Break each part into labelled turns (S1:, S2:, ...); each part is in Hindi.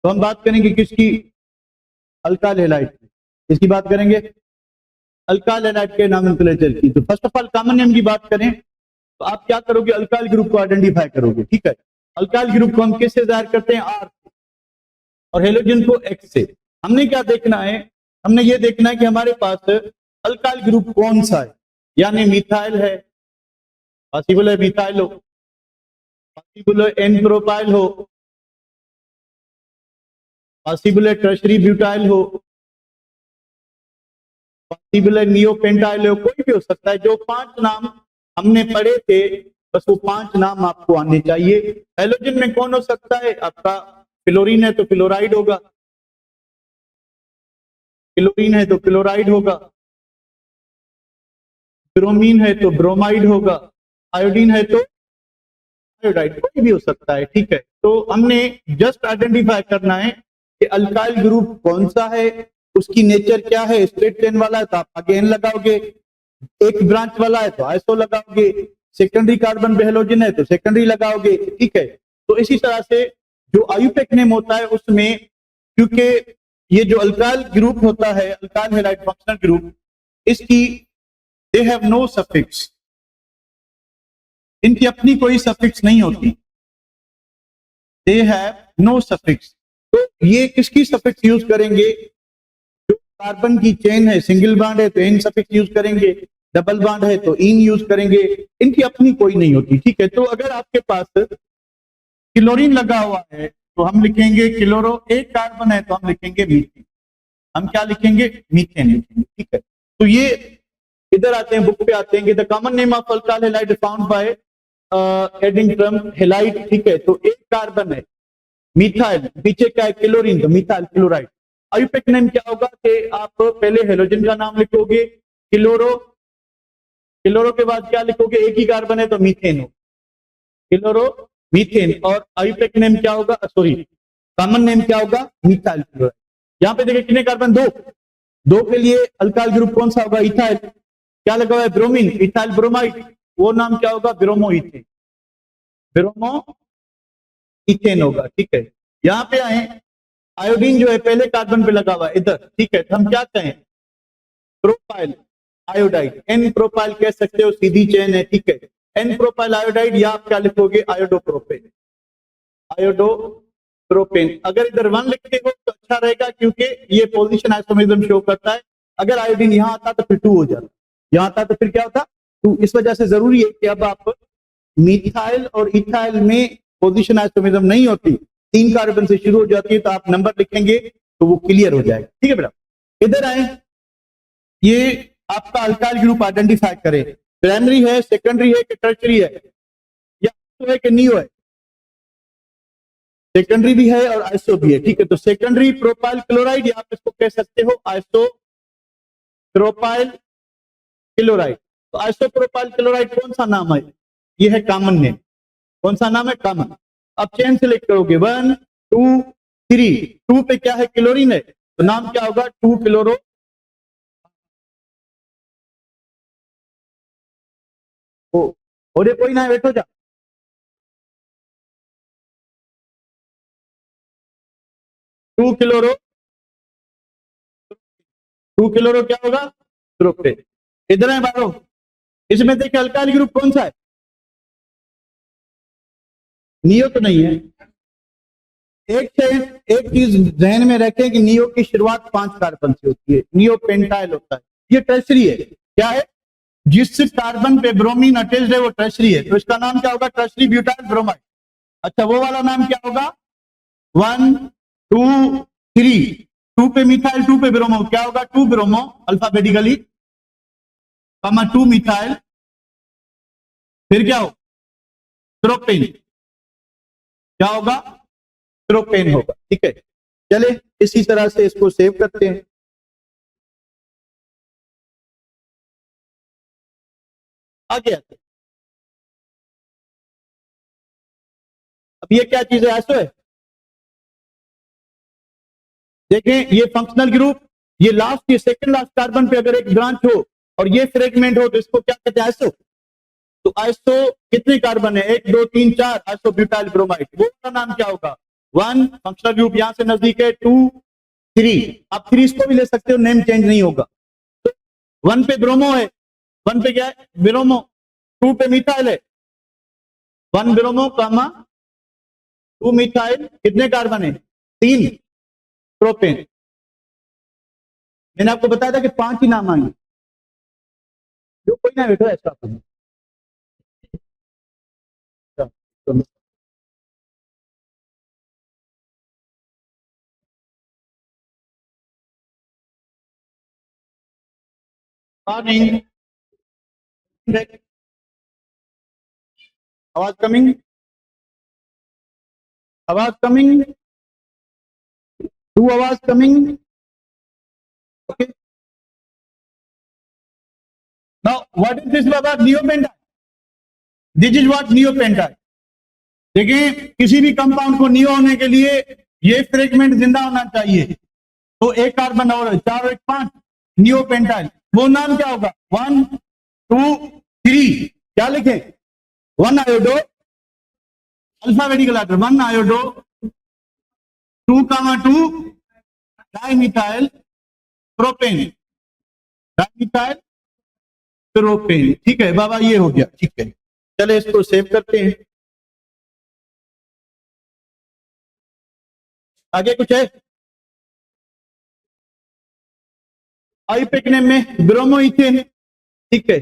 S1: तो हम बात करेंगे किसकी, अल्काइल हैलाइड की। इसकी बात करेंगे अल्काइल हैलाइड के नोमेनक्लेचर की। तो first of all common name की बात करें तो आप क्या करोगे, अल्काइल ग्रुप को आइडेंटिफाई करोगे, ठीक है। अल्काइल ग्रुप को हम किससे जाहिर करते हैं, आर से, और हेलोजन को एक्स से। हमने क्या देखना है, हमने ये देखना है कि हमारे पास अल्काइल ग्रुप कौन सा है, यानी मिथाइल है, पॉसिबल है मिथाइल हो, पॉसिबल है एन प्रोपाइल हो, पॉसिबल है टर्शरी ब्यूटाइल हो, पॉसिबल है नियोपेंटाइल हो, कोई भी हो सकता है। जो 5 नाम हमने पढ़े थे बस वो 5 नाम आपको आने चाहिए। हेलोजन में कौन हो सकता है, आपका फ्लोरीन है तो फ्लोराइड होगा, क्लोरीन है तो क्लोराइड होगा, ब्रोमीन है तो ब्रोमाइड होगा, आयोडीन है तो आयोडाइड, कोई भी हो सकता है, ठीक है। तो हमने जस्ट आइडेंटिफाई करना है कि अल्काइल ग्रुप कौन सा है, उसकी नेचर क्या है। स्ट्रेट चेन वाला है तो आप आगे एन लगाओगे, एक ब्रांच वाला है तो आइसो लगाओगे, सेकेंडरी कार्बन पे हेलोजन है तो सेकेंडरी लगाओगे, ठीक है। तो इसी तरह से जो आयुपेक नेम होता है उसमें, क्योंकि ये जो अल्काइल ग्रुप होता है, अल्काइल हैलाइड फंक्शनल ग्रुप, इसकी दे हैव नो सफिक्स, इनकी अपनी कोई सफिक्स नहीं होती, दे हैव नो सफिक्स। तो ये किसकी सफिक्स यूज करेंगे, जो कार्बन की चेन है, सिंगल बॉन्ड है तो एन सफिक्स यूज करेंगे, डबल बॉन्ड है तो इन यूज करेंगे, इनकी अपनी कोई नहीं होती, ठीक है। तो अगर आपके पास क्लोरीन लगा हुआ है तो हम लिखेंगे क्लोरो, एक कार्बन है तो हम लिखेंगे मीथेन, हम क्या लिखेंगे, मीथेन लिखेंगे, ठीक है। तो ये इधर आते हैं, बुक पे आते हैं, the common name of alkyl halide found by adding term halide, ठीक है। तो एक कार्बन है मिथाइल, पीछे क्या है क्लोरीन, तो मिथाइल क्लोराइड। आयुपेक नेम क्या होगा कि आप पहले हेलोजन का नाम लिखोगे, क्लोरो, क्लोरो के बाद क्या लिखोगे, एक ही कार्बन है तो मीथेन हो, क्लोरो मीथेन। और आयुपेक नेम क्या होगा, सॉरी कॉमन नेम क्या होगा, मिथाइल क्लोराइड। यहाँ पे देखिए कितने कार्बन, 2, 2 के लिए अल्काइल ग्रुप कौन सा होगा, इथाइल, क्या लगा हुआ है ब्रोमीन, इथाइल ब्रोमाइड, वो नाम क्या होगा, ब्रोमो इथेन, ब्रोमो इथेन होगा, ठीक है। यहाँ पे आए, आयोडीन जो है पहले कार्बन पे लगा हुआ है इधर, ठीक है। तो हम क्या कहें, प्रोपाइल आयोडाइड, एन प्रोपाइल कह सकते हो, सीधी चेन है, ठीक है। एन प्रोपाइल आयोडाइड, या आप क्या लिखोगे, आयोडोप्रोपेन, आयोडोप्रोपेन। अगर इधर 1 लिखते हो तो अच्छा रहेगा, क्योंकि ये पोजीशन आइसोमेरिज्म शो करता है। अगर आयोडीन यहाँ आता तो फिर 2 हो जाता, यहाँ आता तो फिर क्या होता, 2। इस वजह से जरूरी है कि अब आप मिथाइल और इथाइल में पोजीशन आइसोमेरिज्म नहीं होती, 3 कार्बन से शुरू हो जाती है, तो आप नंबर लिखेंगे तो वो क्लियर हो जाएगा, ठीक है बेटा। इधर आए, ये आपका अल्काइल ग्रुप आइडेंटिफाई करें, प्राइमरी है, सेकेंडरी है कि टर्शरी है, या तो है कि नियो है, सेकेंडरी भी है और आइसो भी है, ठीक है। तो सेकेंडरी प्रोपाइल क्लोराइड, या आप इसको कह सकते हो आइसो प्रोपाइल क्लोराइड। तो आइसो प्रोपाइल क्लोराइड कौन सा नाम है, ये है कॉमन नेम, कौन सा नाम है, कॉमन। अब चेन सेलेक्ट करोगे 1 2 3, 2 पे क्या है, क्लोरीन है, तो नाम क्या होगा, 2 क्लोरो, कोई ना, बैठो जा, 2 क्लोरो, 2 क्लोरो क्या होगा, प्रोपेन। इधर है बारो, इसमें देखिए अल्काइल ग्रुप कौन सा है, नियो तो नहीं है। एक चीज ध्यान में रखें कि नियो की शुरुआत 5 कार्बन से होती है, नियो पेंटाइल होता है, ये टर्शरी है, क्या है, जिस कार्बन पे ब्रोमीन अटैच्ड है वो टर्शरी है, तो इसका नाम क्या होगा, टर्शरी ब्यूटाइल ब्रोमाइड। अच्छा, वो वाला नाम क्या होगा, 1 2 3, 2 पे मिथाइल, 2 पे ब्रोमो, क्या होगा, 2 ब्रोमो अल्फाबेटिकली, 2 मिथाइल, फिर क्या हो, प्रोपेन, क्या होगा, प्रोपेन होगा, ठीक है। चले इसी तरह से इसको सेव करते हैं। आगे आते हैं। अब ये क्या चीज है, आइसो है, देखें ये फंक्शनल ग्रुप, ये लास्ट, ये सेकंड लास्ट कार्बन पे अगर एक ब्रांच हो और ये फ्रेगमेंट हो तो इसको क्या कहते हैं, आइसो। तो आइसो कितने कार्बन है, 1 2 3 4, आइसो ब्यूटाइल ब्रोमाइड, वो का नाम क्या होगा, 1 फंक्शनल ग्रुप यहां से नजदीक है, 2 3, आप 3 इसको भी ले सकते हो, नेम चेंज नहीं होगा। 1 पे ब्रोमो है, 1 पे क्या है, ब्रोमो, 2 पे मिथाइल है, 1 ब्रोमो कामा 2 मिथाइल, कितने कार्बन है, 3 प्रोपेन। मैंने आपको बताया था कि 5 ही नाम आएंगे, जो कोई ना बैठो ऐसा करो। मॉर्निंग, आवाज कमिंग, आवाज कमिंग, टू आवाज coming, okay. Now what is this Baba, neopentyl, this is what neopentyl. देखिए किसी भी कंपाउंड को नियो होने के लिए ये फ्रेगमेंट जिंदा होना चाहिए, तो एक कार्बन और 4 और 1 5, नियोपेंटाइल। वो नाम क्या होगा, 1 2 3, क्या लिखे, 1 iodo, alphabetical order, 1 iodo, 2 dimethyl propane, dimethyl propane. ठीक है बाबा, ये हो गया, ठीक है। चले इसको सेव करते हैं। आगे कुछ है, आईपेकनेम में ब्रोमो इथेन, ठीक है।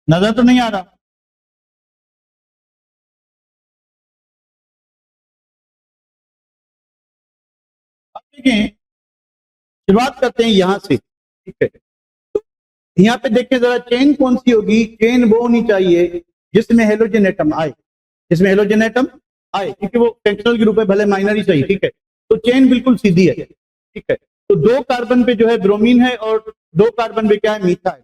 S1: नजर तो नहीं आ रहा, अब देखें, शुरुआत करते हैं यहां से, ठीक है। यहाँ पे देखें जरा, चेन कौन सी होगी, चेन वो होनी चाहिए जिसमें हेलोजन एटम आए, जिसमें हेलोजन एटम आए, क्योंकि वो फंक्शनल ग्रुप है, भले माइनर ही सही, ठीक है। तो चेन बिल्कुल सीधी है, ठीक है। तो 2 कार्बन पे जो है ब्रोमीन है और 2 कार्बन पे क्या है, मीथाइल।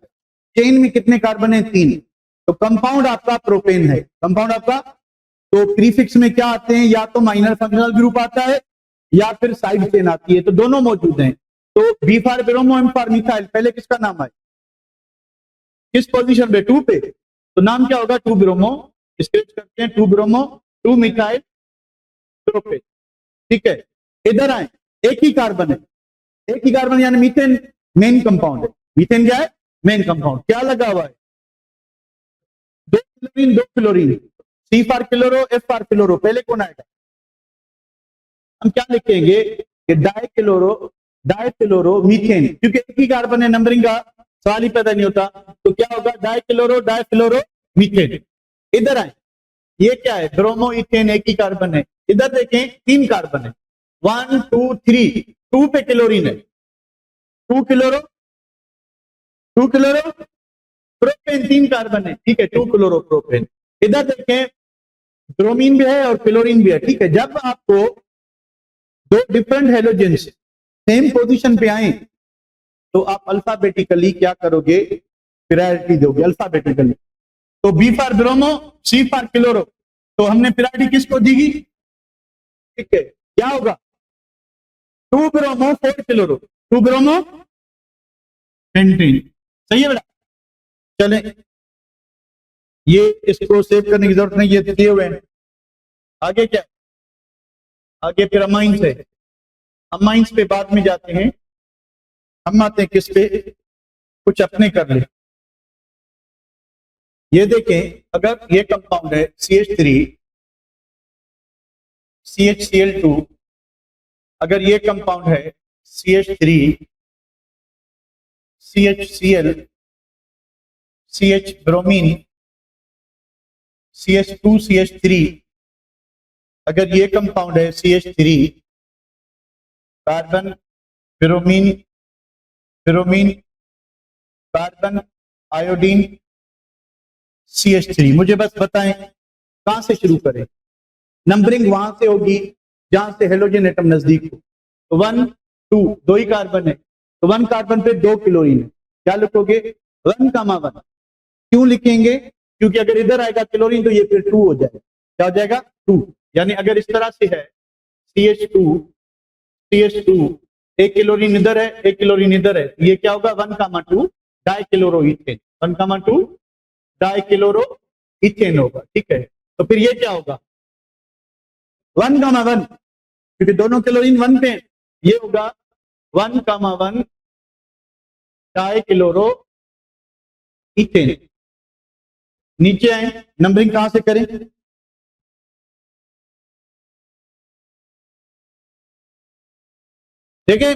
S1: चेन में कितने कार्बन है, 3। तो कंपाउंड आपका प्रोपेन है, कंपाउंड आपका। तो प्रीफिक्स में क्या आते हैं, या तो माइनर फंक्शनल ग्रुप आता है या फिर साइड चेन आती है, तो दोनों मौजूद हैं। तो B for bromo, M for methyl, पहले किसका नाम आए, किस पोजीशन पे, 2 पे, तो नाम क्या होगा, 2 ब्रोमो, स्केच करते हैं, 2 ब्रोमो 2 मिथाइल प्रोपेन, ठीक है। इधर आए, एक ही कार्बन है, एक ही कार्बन यानी मीथेन मेन कंपाउंड है। मीथेन क्या है, मेन कंपाउंड। क्या लगा हुआ है, 2 chlorine 2 chlorine, C for chloro, F for chloro, पहले कौन आएगा, हम क्या लिखेंगे कि डाइक्लोरो मीथेन, क्योंकि एक ही कार्बन है, नंबरिंग का सवाल ही पैदा नहीं होता। तो क्या होगा, डाइफ्लोरो मीथेन। इधर आए, ये क्या है, ब्रोमो इथेन, एक ही कार्बन है। इधर देखें, 3 कार्बन है, 1 2 3, 2 पे क्लोरीन है, 2 क्लोरो, 2 क्लोरो प्रोपेन, 3 कार्बन है, ठीक है, 2 क्लोरो प्रोपेन। इधर देखें, ब्रोमीन भी है और क्लोरीन भी है, ठीक है। जब आपको 2 डिफरेंट हेलोजेंस सेम पोजीशन पे आए, तो आप अल्फाबेटिकली क्या करोगे, प्रायोरिटी दोगे अल्फाबेटिकली। तो B for bromo, C for chloro, तो हमने प्रायोरिटी किसको दी, ठीक है। क्या होगा, 2 ब्रोमो 4 क्लोरो, 2 ब्रोमो पेंटेन, सही है बेटा। चले, ये इसको सेव करने की जरूरत नहीं, ये दिए हुए हैं। आगे क्या, आगे फिर अमाइंस है, अमाइंस पे बाद में जाते हैं। हम आते हैं किस पे, कुछ अपने कर ले। ये देखें, अगर ये कंपाउंड है CH3 CHCl2, अगर ये कंपाउंड है CH3 CHCl CH bromine CH2 CH3, अगर ये कंपाउंड है CH3 carbon bromine bromine carbon iodine CH3, मुझे बस बताएं कहां से शुरू करें, नंबरिंग वहां से होगी जहां से हेलोजन एटम नजदीक हो। तो 1 2, 2 ही कार्बन है, तो 1 कार्बन पे 2 क्लोरीन है, क्या लिखोगे, 1 1, क्यों लिखेंगे? क्योंकि अगर इधर आएगा क्लोरीन तो ये फिर 2 हो जाएगा। क्या हो जाएगा? 2। यानी अगर इस तरह से है CH2 एक क्लोरीन इधर है, एक क्लोरीन इधर है, ये क्या होगा? 1,2 डाइक्लोरोइथेन, 1,2 डाइक्लोरोइथेन होगा। ठीक है, तो फिर ये क्या होगा? 1,1, क्योंकि दोनों क्लोरीन 1 पे, ये होगा 1,1 डाइक्लोरोइथेन। नीचे आए, नंबरिंग कहां से करें? देखिए,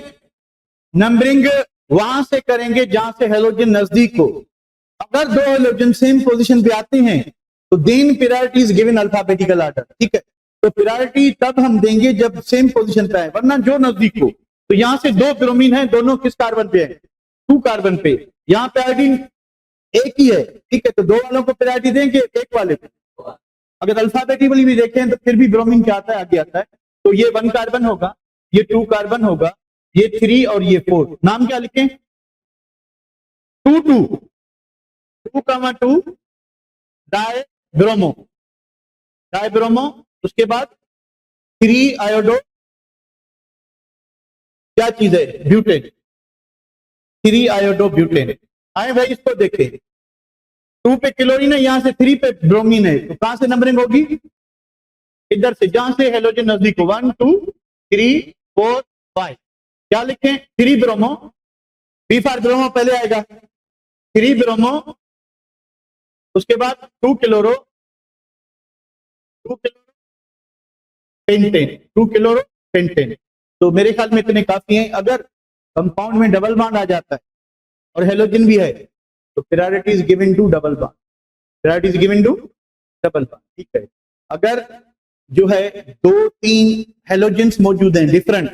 S1: नंबरिंग वहां से करेंगे जहां से हेलोजन नजदीक हो। अगर दो हेलोजन सेम पोजीशन पे आते हैं तो then priority is given alphabetical order. ठीक है, तो प्रायोरिटी तब हम देंगे जब सेम पोजीशन पे आए, वरना जो नजदीक हो। तो यहां से 2 ब्रोमीन है, दोनों किस कार्बन पे है? 2 कार्बन पे। यहाँ पे आयोडीन एक ही है। ठीक है, तो 2 वालों को प्रायोरिटी देंगे, एक वाले को। अगर अल्फाबेटिकली भी देखें तो फिर भी ब्रोमीन क्या आता है? आगे आता है। तो ये 1 कार्बन होगा, ये 2 कार्बन होगा, ये 3 और ये 4। नाम क्या लिखें? 2,2 डाइब्रोमो, उसके बाद 3 आयोडो, क्या चीज है? Butane, 3 iodo butane. आए भाई, इसको देखें, 2 पे क्लोरीन है, यहां से 3 पे ब्रोमीन है, तो कहां से नंबरिंग होगी? इधर से, जहां से हेलोजन नजदीक हो। 1 2 3 4 5। क्या लिखें? 3 ब्रोमो, बी फॉर ब्रोमो पहले आएगा, 3 ब्रोमो, उसके बाद 2 क्लोरो, 2 पेंटेन, 2 क्लोरो पेंटेन। तो मेरे ख्याल में इतने काफी हैं। अगर कंपाउंड में डबल बॉन्ड आ जाता है और हेलोजन भी है तो priority is given to double bond, priority is given to double bond. ठीक है, अगर जो है 2-3 हेलोजेंस मौजूद हैं डिफरेंट,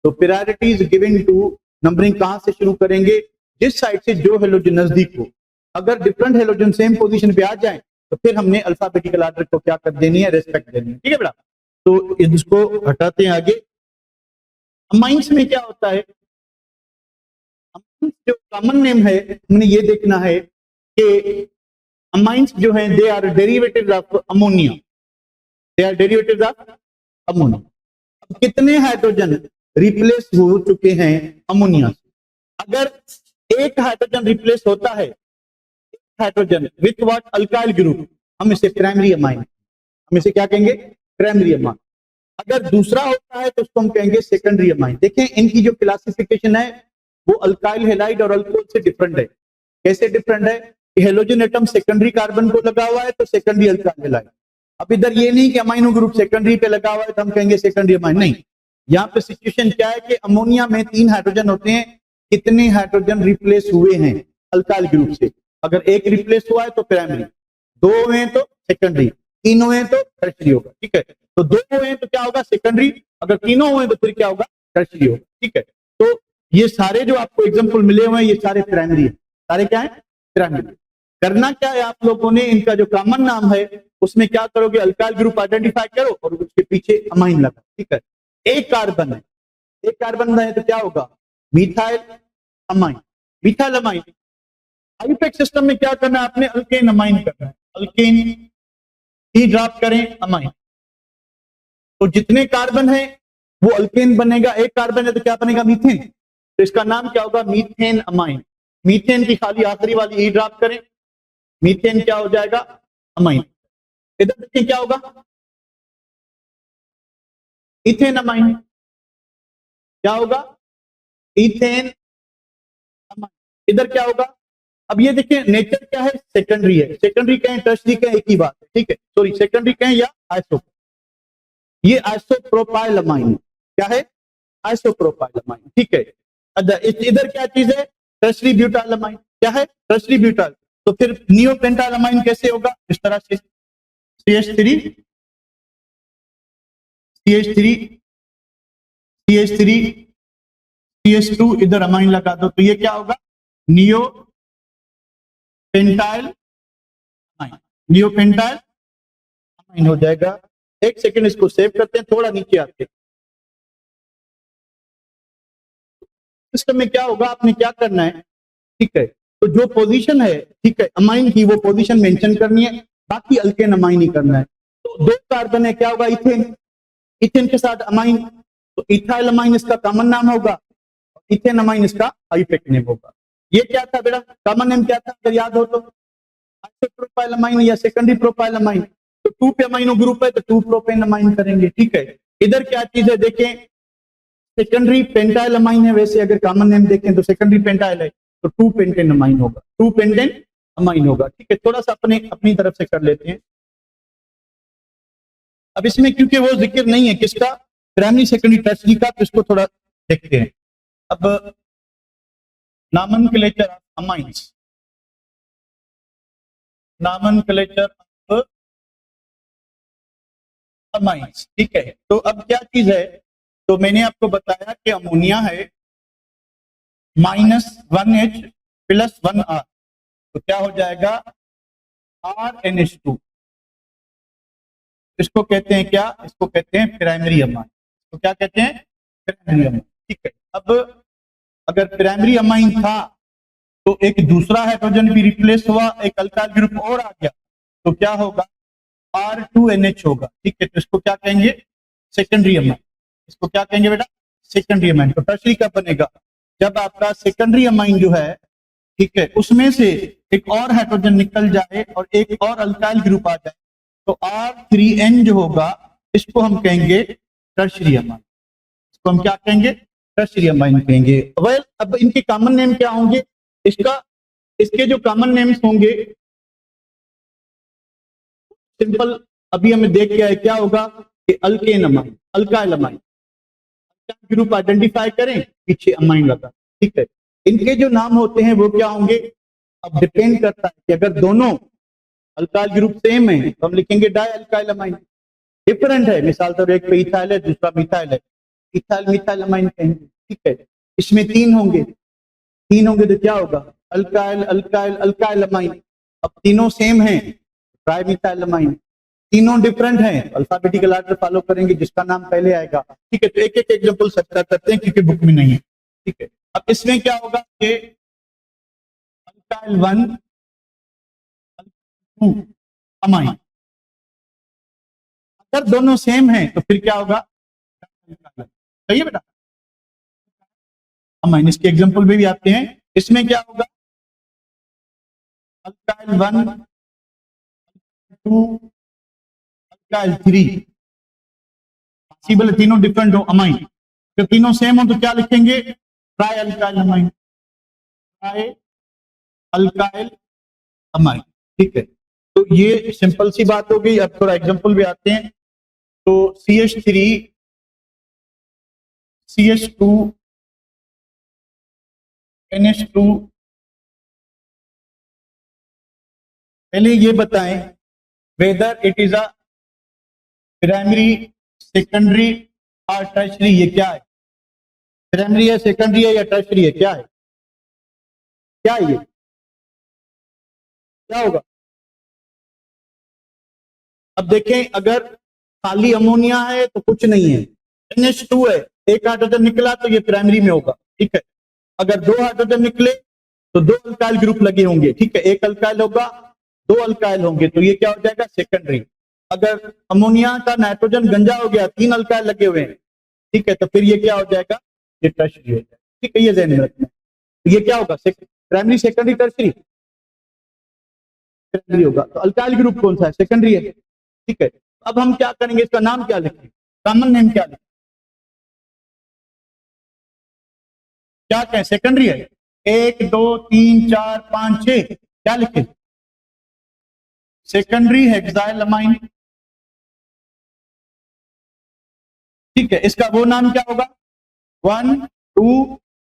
S1: तो priority is given to, numbering कहां से शुरू करेंगे? जिस साइड से जो हेलोजन नजदीक हो। अगर डिफरेंट हेलोजन सेम पोजीशन पे आ जाए तो फिर हमने अल्फाबेटिकल ऑर्डर को क्या कर देनी है? रेस्पेक्ट देनी है। ठीक है बेटा, तो इसको हटाते हैं आगे। अमाइंस में क्या होता है? जो कॉमन नेम है, हमने ये देखना है कि अमाइंस जो हैं they are derivatives of ammonia, they are derivatives of ammonia. अब कितने हाइड्रोजन रिप्लेस हो चुके हैं अमोनिया से? अगर एक हाइड्रोजन रिप्लेस होता है, hydrogen with what? Alkyl group, हम इसे प्राइमरी अमाइन, हम इसे क्या कहेंगे? Primary amine. अगर दूसरा होता है तो उसको हम कहेंगे सेकेंडरी अमाइन। देखें, इनकी जो क्लासिफिकेशन है वो अल्काइल हैलाइड और अल्कोहल से डिफरेंट है। कैसे डिफरेंट है? कि हेलोजन एटम सेकेंडरी कार्बन को लगा हुआ है तो सेकेंडरी अल्काइल हैलाइड। अब इधर ये नहीं कि अमाइनो ग्रुप सेकेंडरी पे लगा हुआ है तो हम कहेंगे सेकेंडरी अमाइन, नहीं। यहाँ पे सिचुएशन क्या है कि अमोनिया में 3 हाइड्रोजन होते हैं। कितने हाइड्रोजन रिप्लेस हुए हैं अल्काइल ग्रुप से? अगर एक रिप्लेस हुआ है तो प्राइमरी, 2 हुए हैं तो सेकेंडरी, 3 हुए हैं तो टर्शियरी होगा। ठीक है, तो 2 हुए हैं तो क्या होगा? सेकेंडरी, अगर 3 हुए हैं तो फिर क्या होगा? टर्शियरी होगा। ठीक है, तो ये सारे जो आपको एग्जांपल मिले हुए हैं ये सारे प्राइमरी है। सारे क्या है? प्राइमरी। करना क्या है आप लोगों ने? इनका जो कॉमन नाम है उसमें क्या करोगे? अल्काइल ग्रुप आइडेंटिफाई करो और उसके पीछे अमाइन लगा। ठीक है, एक कार्बन है, एक कार्बन है तो क्या होगा? Methyl amine, methyl amine. IUPAC system में क्या करना है आपने? अल्केन अमाइन करना है, अल्केन ही ड्रॉप करें अमाइन। तो जितने कार्बन है वो अल्केन बनेगा, एक कार्बन है तो क्या बनेगा? मीथेन। तो इसका नाम क्या होगा? Methane amine. मीथेन की खाली आखिरी वाली ई ड्रॉप करें, मीथेन क्या हो जाएगा? अमाइन। इधर देखिए क्या होगा? Ethane amine. क्या होगा? Ethane amine. इधर क्या होगा? अब ये देखिए, नेचर क्या है? सेकेंडरी है। सेकेंडरी कहें, टर्शियरी कहें, एक ही बात है। ठीक है, सॉरी, सेकेंडरी कहें या आइसो, ये आइसोप्रोपाइल अमाइन। क्या है? Isopropyl amine. ठीक है, इधर क्या चीज है? Tertiary butyl amine. क्या है? Tertiary butyl. तो फिर नियोपेंटाइल अमाइन कैसे होगा? इस तरह से CH3 CH3 CH3 CH2, इधर अमाइन लगा दो तो ये क्या होगा? Neo pentyl amine, neopentyl amine हो जाएगा। एक सेकंड, इसको सेव करते हैं, थोड़ा नीचे आते हैं। सिस्टम में क्या होगा? आपने क्या करना है? ठीक है, तो जो पोजीशन है, ठीक है, अमाइन की, वो पोजीशन मेंशन करनी है, बाकी अल्केन अमाइन ही करना है। तो दो कार्बन है, क्या होगा, इथेन, इथेन के साथ अमाइन, तो इथाइल अमाइन इसका कॉमन नाम होगा, इथेन अमाइन इसका हाइफेक नेम होगा। ये क्या था बेटा, कॉमन नेम क्या था, अगर याद हो तो, प्रोपाइल अमाइन या सेकेंडरी प्रोपाइल अमाइन। तो 2 पे अमाइनो ग्रुप है तो 2 प्रोपेन अमाइन करेंगे, ठीक है। इधर क्या चीज है, देखें, सेकेंडरी पेंटाइल अमाइन है, वैसे अगर कॉमन नेम देखें तो सेकेंडरी पेंटाइल है तो 2 पेंटेन अमाइन होगा, 2 पेंटेन अमाइन होगा, ठीक है। थोड़ा सा अपनी तरफ से कर लेते हैं। अब इसमें क्योंकि वो जिक्र नहीं है किसका, प्राइमरी सेकेंडरी टर्शियरी का, तो इसको थोड़ा देखते हैं। अब nomenclature of amines, nomenclature of amines, ठीक है। तो अब क्या चीज है, तो मैंने आपको बताया कि अमोनिया है -1H + 1R, तो क्या हो जाएगा, RNH2। इसको कहते हैं क्या, इसको कहते हैं प्राइमरी अमाइन। तो क्या कहते हैं, प्राइमरी अमाइन, ठीक है। अब अगर प्राइमरी अमाइन था तो एक दूसरा हाइड्रोजन भी रिप्लेस हुआ, एक अल्काइल ग्रुप और आ गया, तो क्या होगा, R2NH होगा, ठीक है। तो इसको क्या कहेंगे, सेकेंडरी अमाइन। इसको क्या कहेंगे बेटा, सेकेंडरी अमाइन। तो टर्शियरी कब बनेगा, जब आपका सेकेंडरी अमाइन जो है, ठीक है, उसमें से एक और हाइड्रोजन निकल जाए और एक और अल्काइल ग्रुप आ जाए, तो R3N जो होगा, इसको हम कहेंगे टर्शियरी अमाइन। इसको हम क्या कहेंगे, टर्शियरी अमाइन कहेंगे। वेल, अब इनके कॉमन नेम क्या होंगे, इसके जो कॉमन नेम्स होंगे, सिंपल अभी हमें देख के आए, क्या होगा कि alkane amine, alkyl amine, group identify करें, पीछे अमाइन लगा, ठीक है। इनके जो नाम होते हैं वो क्या होंगे, अब डिपेंड करता है कि अगर दोनों अल्काइल ग्रुप सेम है तो हम लिखेंगे डाई अल्काइल अमाइन, डिफरेंट है, मिसाल तौर एक पे इथाइल है दूसरा मिथाइल है, इथाइल मिथाइल अमाइन कहेंगे, ठीक है। इसमें 3 होंगे, 3 होंगे तो क्या होगा, अल्काइल अल्काइल अल्काइल अमाइन। अब तीनों सेम हैं, ट्राई मिथाइल अमाइन। तीनों डिफरेंट हैं, अल्फाबेटिकल ऑर्डर फॉलो करेंगे, जिसका नाम पहले आएगा, ठीक है। तो एक एक एग्जांपल चर्चा करते हैं क्योंकि बुक में नहीं है, ठीक है। अब इसमें क्या होगा कि अल्काइल 1 2 अमाइन, अगर दोनों सेम हैं तो फिर क्या होगा, सही है बेटा, अमाइन। इसके एग्जांपल भी आते हैं, इसमें क्या होगा, अल्काइल 1 2 अल्काइल 3, पॉसिबल तीनों डिफरेंट हो अमाइन, तो तीनों सेम हो तो क्या लिखेंगे, try alkyl amine, try alkyl amine, ठीक है। तो ये सिंपल सी बात हो गई। अब थोड़ा एग्जांपल भी आते हैं। तो CH3 CH2 NH2, पहले ये बताएं whether it is a primary secondary और टर्शियरी, ये क्या है, प्राइमरी है सेकेंडरी है या टर्शियरी है, क्या है, क्या है ये, क्या होगा। अब देखें, अगर खाली अमोनिया है तो कुछ नहीं है, NH2 है, एक हाइड्रोजन निकला तो ये प्राइमरी में होगा, ठीक है। अगर 2 हाइड्रोजन निकले तो 2 अल्काइल ग्रुप लगे होंगे, ठीक है, एक अल्काइल होगा 2 अल्काइल होंगे, तो ये क्या हो जाएगा, सेकेंडरी। अगर अमोनिया का नाइट्रोजन गंजा हो गया, 3 अल्काइल लगे हुए हैं, ठीक है, तो फिर ये क्या हो जाएगा, ये टर्शियरी हो जाएगा, ठीक है। ये ध्यान में रखना है, तो ये क्या होगा, प्राइमरी सेकेंडरी टर्शियरी, सेकेंडरी होगा। तो अल्काइल ग्रुप कौन सा है, सेकेंडरी है, ठीक है। अब हम क्या करेंगे, इसका नाम क्या लिखें, कॉमन नेम क्या लिखें, क्या कहें, सेकेंडरी है, 1 2 3 4 5 6, क्या लिखें, सेकेंडरी हेक्साइल अमाइन, ठीक है। इसका वो नाम क्या होगा, 1 2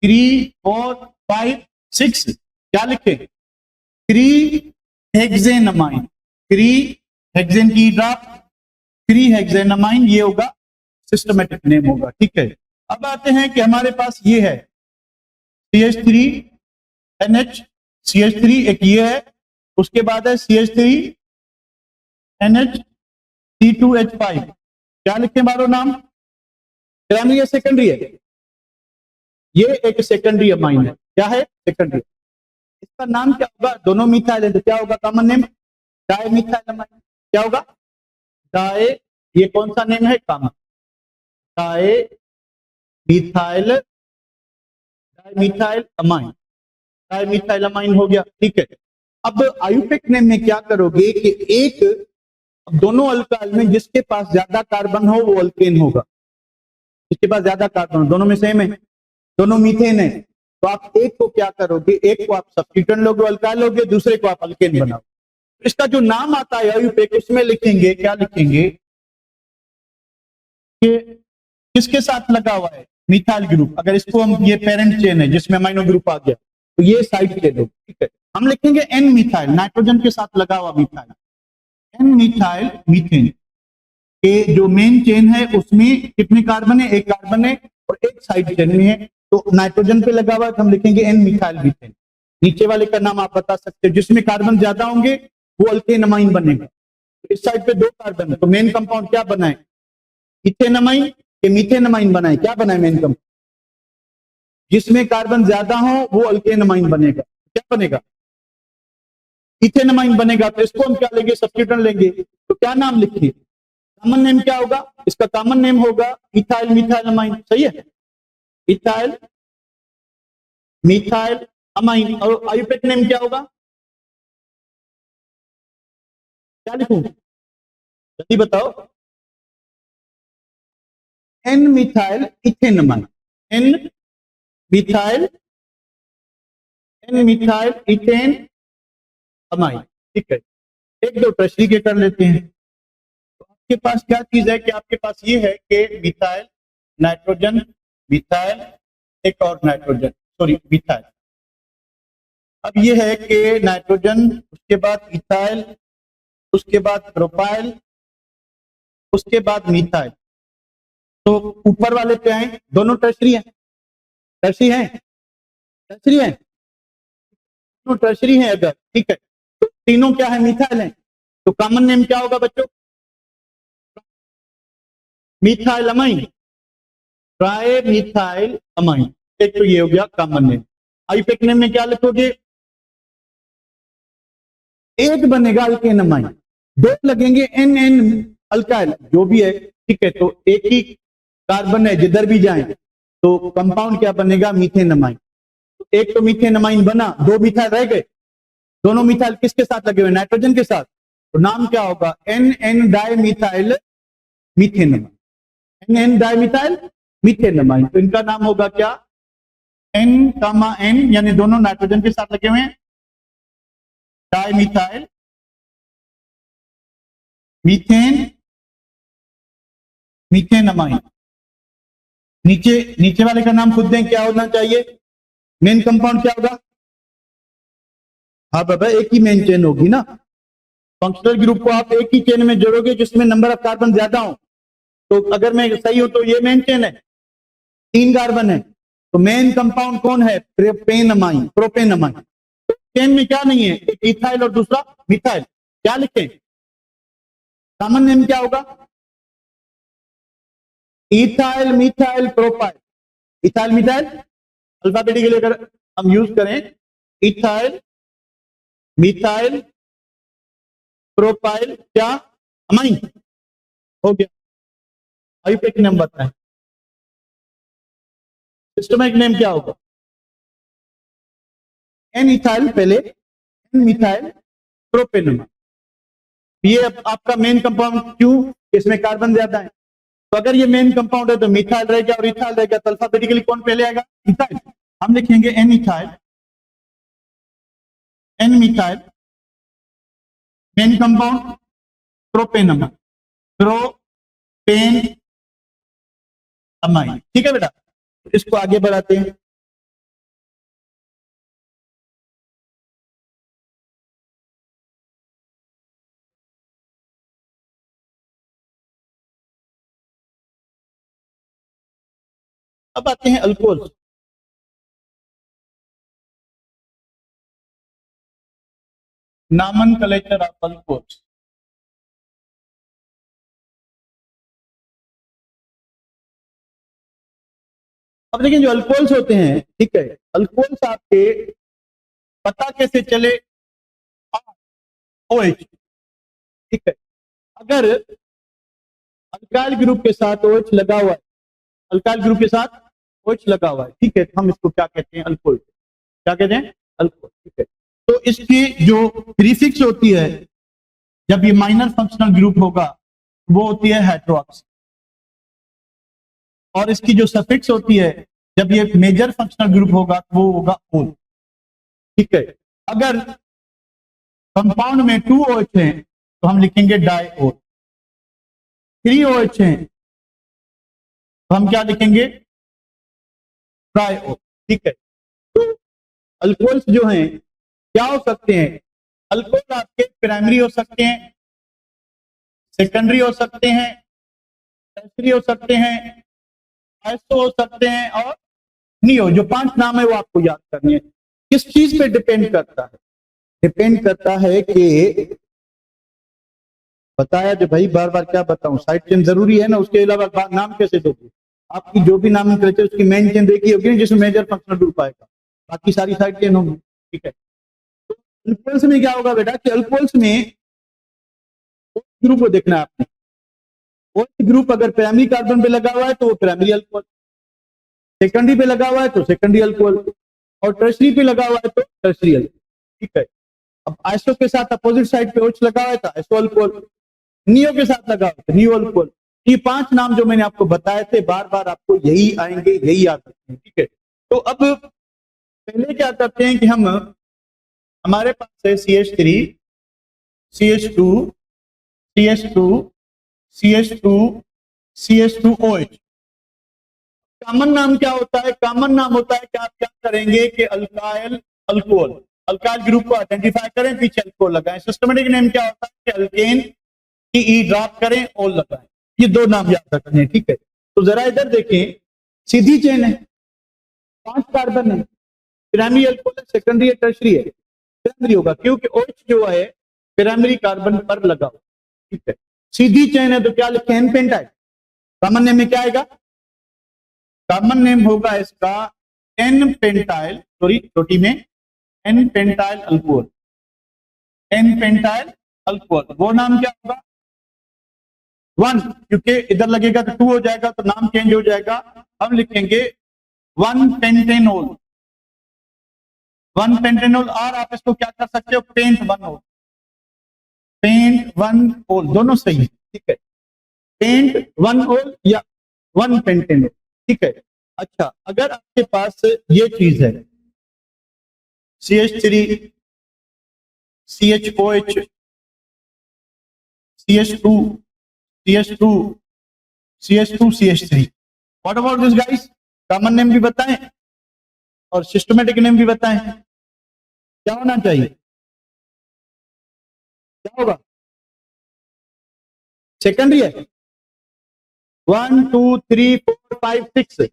S1: 3 4 5 6, क्या लिखे, 3 हेक्सेन अमाइन, 3 हेक्सेन की ड्रॉप, 3 हेक्सेन अमाइन, ये होगा सिस्टमेटिक नेम होगा, ठीक है। अब आते हैं कि हमारे पास ये है CH3 NH, CH3 एक ये है, उसके बाद है CH3 NH C2H5, क्या लिखें बारो नाम, प्राइमरी या सेकेंडरी है, ये एक सेकेंडरी अमाइन है, क्या है, सेकेंडरी। इसका नाम क्या होगा? दोनों मिथाइल है तो क्या होगा common name? Di methyl amine. क्या होगा? डाई, ये कौन सा नेम है? Common. Di methyl, di methyl amine, di methyl amine हो गया। ठीक है, अब आयुपेक नेम में क्या करोगे कि एक, अब दोनों अल्काइल में जिसके पास ज्यादा कार्बन हो वो अल्केन होगा। जिसके पास ज्यादा कार्बन, दोनों में सेम है, दोनों मीथेन है, तो आप एक को क्या करोगे? एक को आप सब्स्टिट्यूएंट लोगे, अल्काइल लोगे, दूसरे को आप अल्केन बनाओ। इसका जो नाम आता है आयुपेक, उसमें लिखेंगे, क्या लिखेंगे कि किसके साथ लगा हुआ है? Methyl group. अगर इसको हम, ये पेरेंट चेन है जिसमें अमाइनो ग्रुप आ गया, तो ये साइड ले लो। ठीक है, हम लिखेंगे एन मिथाइल, नाइट्रोजन के साथ लगा हुआ मिथाइल, एन मिथाइल मीथेन के जो मेन चेन है उसमें कितने कार्बन है? एक कार्बन है, और एक साइड चेन में है, तो नाइट्रोजन पे लगा हुआ है तो हम लिखेंगे एन मिथाइल मीथेन। नीचे वाले का नाम आप बता सकते हो, जिसमें कार्बन ज्यादा होंगे वो अल्केन अमाइन बनेगा। तो इस साइड पे दो कार्बन है तो मेन कंपाउंड क्या बनाए? इथेन अमाइन के मीथेन अमाइन बनाए? क्या बनाए मेन कंपाउंड? जिसमें कार्बन ज्यादा हो वो अल्केन अमाइन बनेगा। क्या बनेगा? इथेन अमाइन बनेगा। तो इसको हम क्या लेंगे? सब्स्टिट्यूएंट लेंगे। तो क्या नाम लिखिए? कॉमन नेम क्या होगा? इसका कॉमन नेम होगा इथाइल मिथाइल अमाइन। सही है, इथाइल मिथाइल अमाइन। और आयुपेक नेम क्या होगा? क्या लिखूं? जल्दी बताओ। N methyl ethane amine, N methyl, N methyl ethane amine. ठीक है, एक दो टर्शरी के कर लेते हैं। तो आपके पास क्या चीज है कि आपके पास ये है कि मिथाइल, नाइट्रोजन, मिथाइल, एक और नाइट्रोजन, सॉरी मिथाइल। अब ये है कि नाइट्रोजन, उसके बाद इथाइल, उसके बाद प्रोपाइल, उसके बाद मिथाइल। तो ऊपर वाले पे आए, दोनों टर्शरी है, टर्शरी है, टर्शरी है, दोनों टर्शरी है अगर। ठीक है, तो तीनों क्या है? मिथाइल है। तो कॉमन नेम क्या होगा बच्चों? Methyl amine, tri methyl amine. एक तो ये हो गया कॉमन नेम। आयुपेक नेम में क्या लिखोगे? एक बनेगा अल्केन अमाइन, दो लगेंगे एन एन अल्काइल जो भी है। ठीक है, तो एक ही कार्बन है जिधर भी जाए, तो कंपाउंड क्या बनेगा? Methane amine. एक तो मीथेन अमाइन बना, दो मिथाइल रह गए, दोनों मिथाइल किसके साथ लगे हुए? नाइट्रोजन के साथ। तो नाम क्या होगा? N N di methyl methane amine, N N di methyl methane amine. तो इनका नाम होगा क्या? एन कामा एन, यानी दोनों नाइट्रोजन के साथ लगे हुए हैं, die methyl methane, methane amine. नीचे, नीचे वाले का नाम खुद दें, क्या होना चाहिए? मेन कंपाउंड क्या होगा? हाँ बाबा, एक ही मेन चेन होगी ना। फंक्शनल ग्रुप को आप एक ही चेन में जोड़ोगे जिसमें नंबर ऑफ कार्बन ज्यादा हो। तो अगर मैं सही हूं तो ये मेन चेन है, तीन कार्बन है, तो मेन कंपाउंड कौन है? Propane amine, propane amine. Chain में क्या नहीं है? एक इथाइल और दूसरा मिथाइल। क्या लिखें? कॉमन नेम क्या होगा? Ethyl methyl propyl, ethyl methyl. Alphabetically अगर हम यूज करें, इथाइल मिथाइल प्रोपाइल क्या अमाइन हो गया। आयुपेक नेम बताएं, सिस्टमिक नेम क्या होगा? एन इथाइल पहले, एन मिथाइल प्रोपेन। ये आपका मेन कंपाउंड, क्यों? इसमें कार्बन ज्यादा है। तो अगर ये मेन कंपाउंड है तो मिथाइल रहेगा और इथाइल रहेगा, तो अल्फाबेटिकली कौन पहले आएगा? इथाइल। हम लिखेंगे N ethyl, N methyl, main compound propane amine, propane amine. ठीक है बेटा, इसको आगे बढ़ाते हैं। अब आते हैं अल्कोहल। Nomenclature of alcohol. अब देखिए जो अल्कोहल्स होते हैं, ठीक है, अल्कोहल्स आपके पता कैसे चले? OH, ठीक है। अगर अल्काइल ग्रुप के साथ OH लगा हुआ है, अल्काइल ग्रुप के साथ OH लगा हुआ है, ठीक है, तो हम इसको क्या कहते हैं? अल्कोहल। क्या कहते हैं? अल्कोहल, ठीक है। तो इसकी जो प्रीफिक्स होती है, जब ये माइनर फंक्शनल ग्रुप होगा, वो होती है हाइड्रोक्सी, और इसकी जो सफिक्स होती है, जब ये मेजर फंक्शनल ग्रुप होगा, तो वो होगा ओल, ठीक है। अगर कंपाउंड में 2 OH हैं, तो हम लिखेंगे डाईओल। 3 OH हैं, तो हम क्या लिखेंगे? ट्राईओल, ठीक है। तो अल्कोहल्स जो हैं क्या हो सकते हैं? अल्कोहल आपके प्राइमरी हो सकते हैं, सेकेंडरी हो सकते हैं, टर्शियरी हो सकते हैं, आइसो हो सकते हैं, और नियो। जो 5 नाम है वो आपको याद करनी है। किस चीज पे डिपेंड करता है? डिपेंड करता है कि, बताया जो भाई, बार बार क्या बताऊं, साइड चेन जरूरी है ना, उसके अलावा नाम कैसे दोगे? आपकी जो भी नाम निकले उसकी मेन चेन देखी होगी जिसमें मेजर फंक्शनल ग्रुप आएगा, बाकी सारी साइड चेन होंगी, ठीक है। तो अल्कोहल्स में क्या होगा बेटा कि अल्कोहल्स में ग्रुप को देखना है आपने। OH ग्रुप अगर प्राइमरी कार्बन पे लगा हुआ है तो वो प्राइमरी अल्कोहल, सेकेंडरी पे लगा हुआ है तो सेकेंडरी अल्कोहल, और टर्शियरी पे लगा हुआ है तो टर्शियरी अल्कोहल, ठीक है। अब आइसो के साथ अपोजिट साइड पे OH लगा हुआ है तो आइसो अल्कोहल, नियो के साथ लगा हुआ है नियो अल्कोहल। ये 5 नाम जो मैंने आपको बताए थे, बार बार आपको यही आएंगे, यही याद रखेंगे, ठीक है। तो अब पहले क्या करते हैं कि हम, हमारे पास है CH3, CH2, CH2, CH2, CH2OH। Common नाम क्या होता है? कॉमन नाम होता है कि आप क्या करेंगे कि अल्काइल अल्कोहल, अल्काइल ग्रुप को आइडेंटिफाई करें, पीछे अल्कोहल लगाएं। सिस्टमेटिक नेम क्या होता है कि अल्केन की ई ड्रॉप करें, ओल लगाएं। ये 2 नाम याद रखने हैं, ठीक है। तो जरा इधर देखें, सीधी चेन है, 5 कार्बन है, प्राइमरी अल्कोहल है, सेकेंडरी है, टर्शियरी है। प्राइमरी होगा क्योंकि OH जो है प्राइमरी कार्बन पर लगा हुआ, ठीक है। सीधी चेन है तो क्या लिखें? N pentyl. कॉमन नेम में क्या आएगा? कॉमन नेम होगा इसका एन पेंटाइल, सॉरी छोटी में N pentyl alcohol, N pentyl alcohol. वो नाम क्या होगा? 1, क्योंकि इधर लगेगा तो 2 हो जाएगा, तो नाम चेंज हो जाएगा। हम लिखेंगे 1 पेंटेनोल, 1 पेंटेनोल। और आप इसको क्या कर सकते हो? पेंट 1 ओल, पेंट 1 ओल, दोनों सही है, ठीक है। पेंट 1 ओल या 1 पेंटेनोल, ठीक है। अच्छा, अगर आपके पास ये चीज है CH3, CHOH, CH2, CH2, CH2, CH3, what about this guys? Common name भी बताएं और सिस्टमेटिक नेम भी बताएं। क्या होना चाहिए? क्या होगा? सेकेंडरी है, 1 2 3 4 5 6,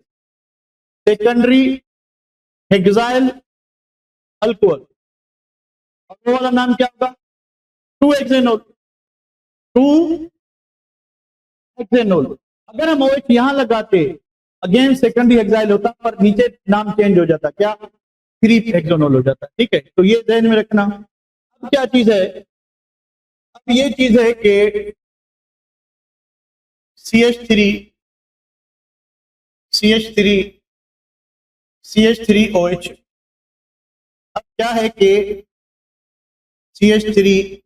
S1: सेकेंडरी हेक्साइल अल्कोहल। और वो वाला नाम क्या होगा? 2 हेक्सेनोल, 2 हेक्सेनोल। अगर हम OH यहां लगाते, अगेन सेकेंडरी हेक्साइल होता, पर नीचे नाम चेंज हो जाता, क्या? 3 हेक्सेनोल हो जाता, ठीक है। तो ये ध्यान में रखना। अब क्या चीज है? अब ये चीज है कि CH3, CH3, CH3OH। अब क्या है कि CH3,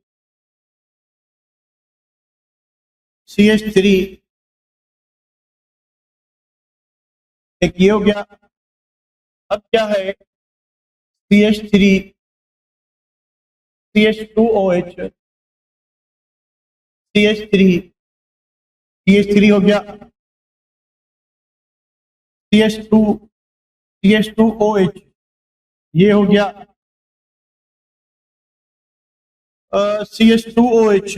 S1: CH3, एक ये हो गया। अब क्या है? CH3, CH2OH, CH3, CH3 हो गया, CH2, CH2OH, ये हो गया, CH2OH,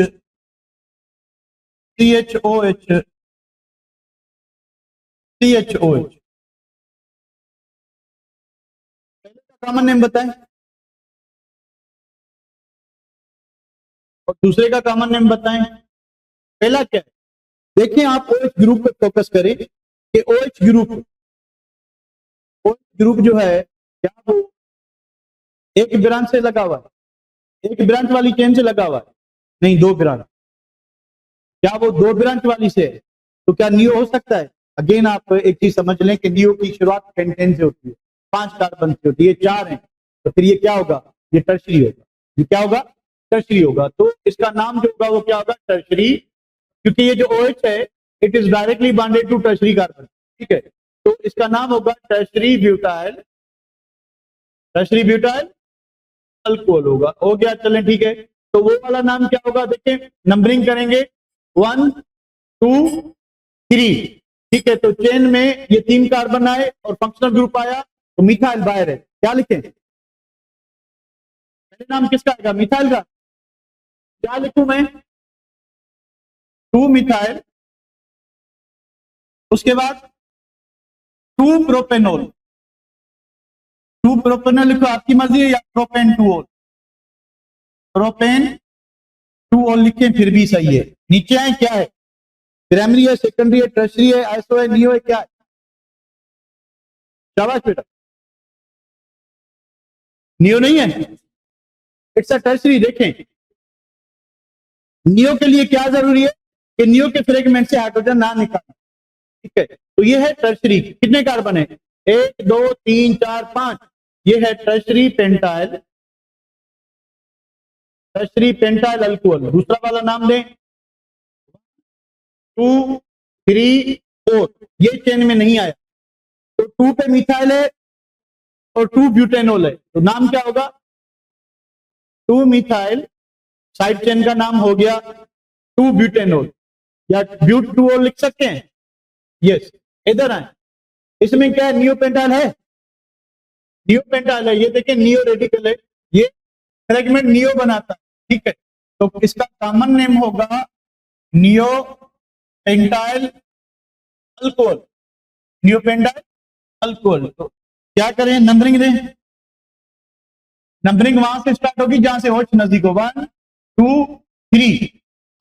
S1: CHOH, CHOH। पहले का कॉमन नेम बताएं और दूसरे का कॉमन नेम बताएं। पहला क्या है? देखिए, आप OH ग्रुप पे फोकस करें कि OH ग्रुप, OH ग्रुप जो है क्या वो एक ब्रांच से लगा हुआ है, एक ब्रांच वाली चेन से लगा हुआ है, नहीं 2 ब्रांच। क्या वो 2 ब्रांच वाली से है? तो क्या नियो हो सकता है? अगेन आप एक चीज समझ लें कि नियो की शुरुआत पेंटेन से होती है, 5 कार्बन से होती है, ये 4 है, तो फिर ये क्या होगा? ये टर्शरी होगा। ये क्या होगा? टर्शरी होगा। तो इसका नाम जो होगा वो क्या होगा? टर्शरी, क्योंकि ये जो OH है it is directly bonded to tertiary carbon, ठीक है। तो इसका नाम होगा tertiary butyl, tertiary butyl alcohol होगा। हो गया, चलें ठीक है। तो वो वाला नाम क्या होगा? देखिए नंबरिंग करेंगे 1 2 3, ठीक है। तो चेन में ये 3 कार्बन आए और फंक्शनल ग्रुप आया, तो मिथाइल बाहर है। क्या लिखें? पहले नाम किसका आएगा? मिथाइल का। क्या लिखूं मैं? 2 मिथाइल, उसके बाद 2 प्रोपेनॉल। 2 प्रोपेनॉल लिखो, आपकी मर्जी है, या प्रोपेन 2 ऑल, प्रोपेन 2 ऑल लिखें फिर भी सही है। नीचे आए, क्या है? प्राइमरी है, सेकेंडरी है, टर्शरी है, आइसो है, नियो है, क्या है? शाबाश बेटा, नियो नहीं है, इट्स अ टर्शरी। देखें नियो के लिए क्या जरूरी है कि नियो के फ्रेगमेंट से हाइड्रोजन ना निकालना, ठीक है। तो ये है टर्शरी। कितने कार्बन है? 1 2 3 4 5। ये है tertiary pentyl, tertiary pentyl alcohol. दूसरा वाला नाम दें 2 3 4, ये चेन में नहीं आया, तो 2 पे मिथाइल है और 2 ब्यूटेनॉल है, तो नाम क्या होगा? 2 मिथाइल, साइड चेन का नाम हो गया 2 ब्यूटेनॉल, या ब्यूट 2 ऑल लिख सकते हैं। यस, इधर आए, इसमें क्या है? नियो पेंटाइल है, नियो पेंटाइल है। ये देखिए नियो रेडिकल है, ये फ्रेगमेंट नियो बनाता है, ठीक है। तो इसका कॉमन नेम होगा neo pentyl alcohol, neo pentyl alcohol. तो क्या करें? नंबरिंग दें। नंबरिंग वहां से स्टार्ट होगी जहां से OH नजदीक हो। 1 2 3।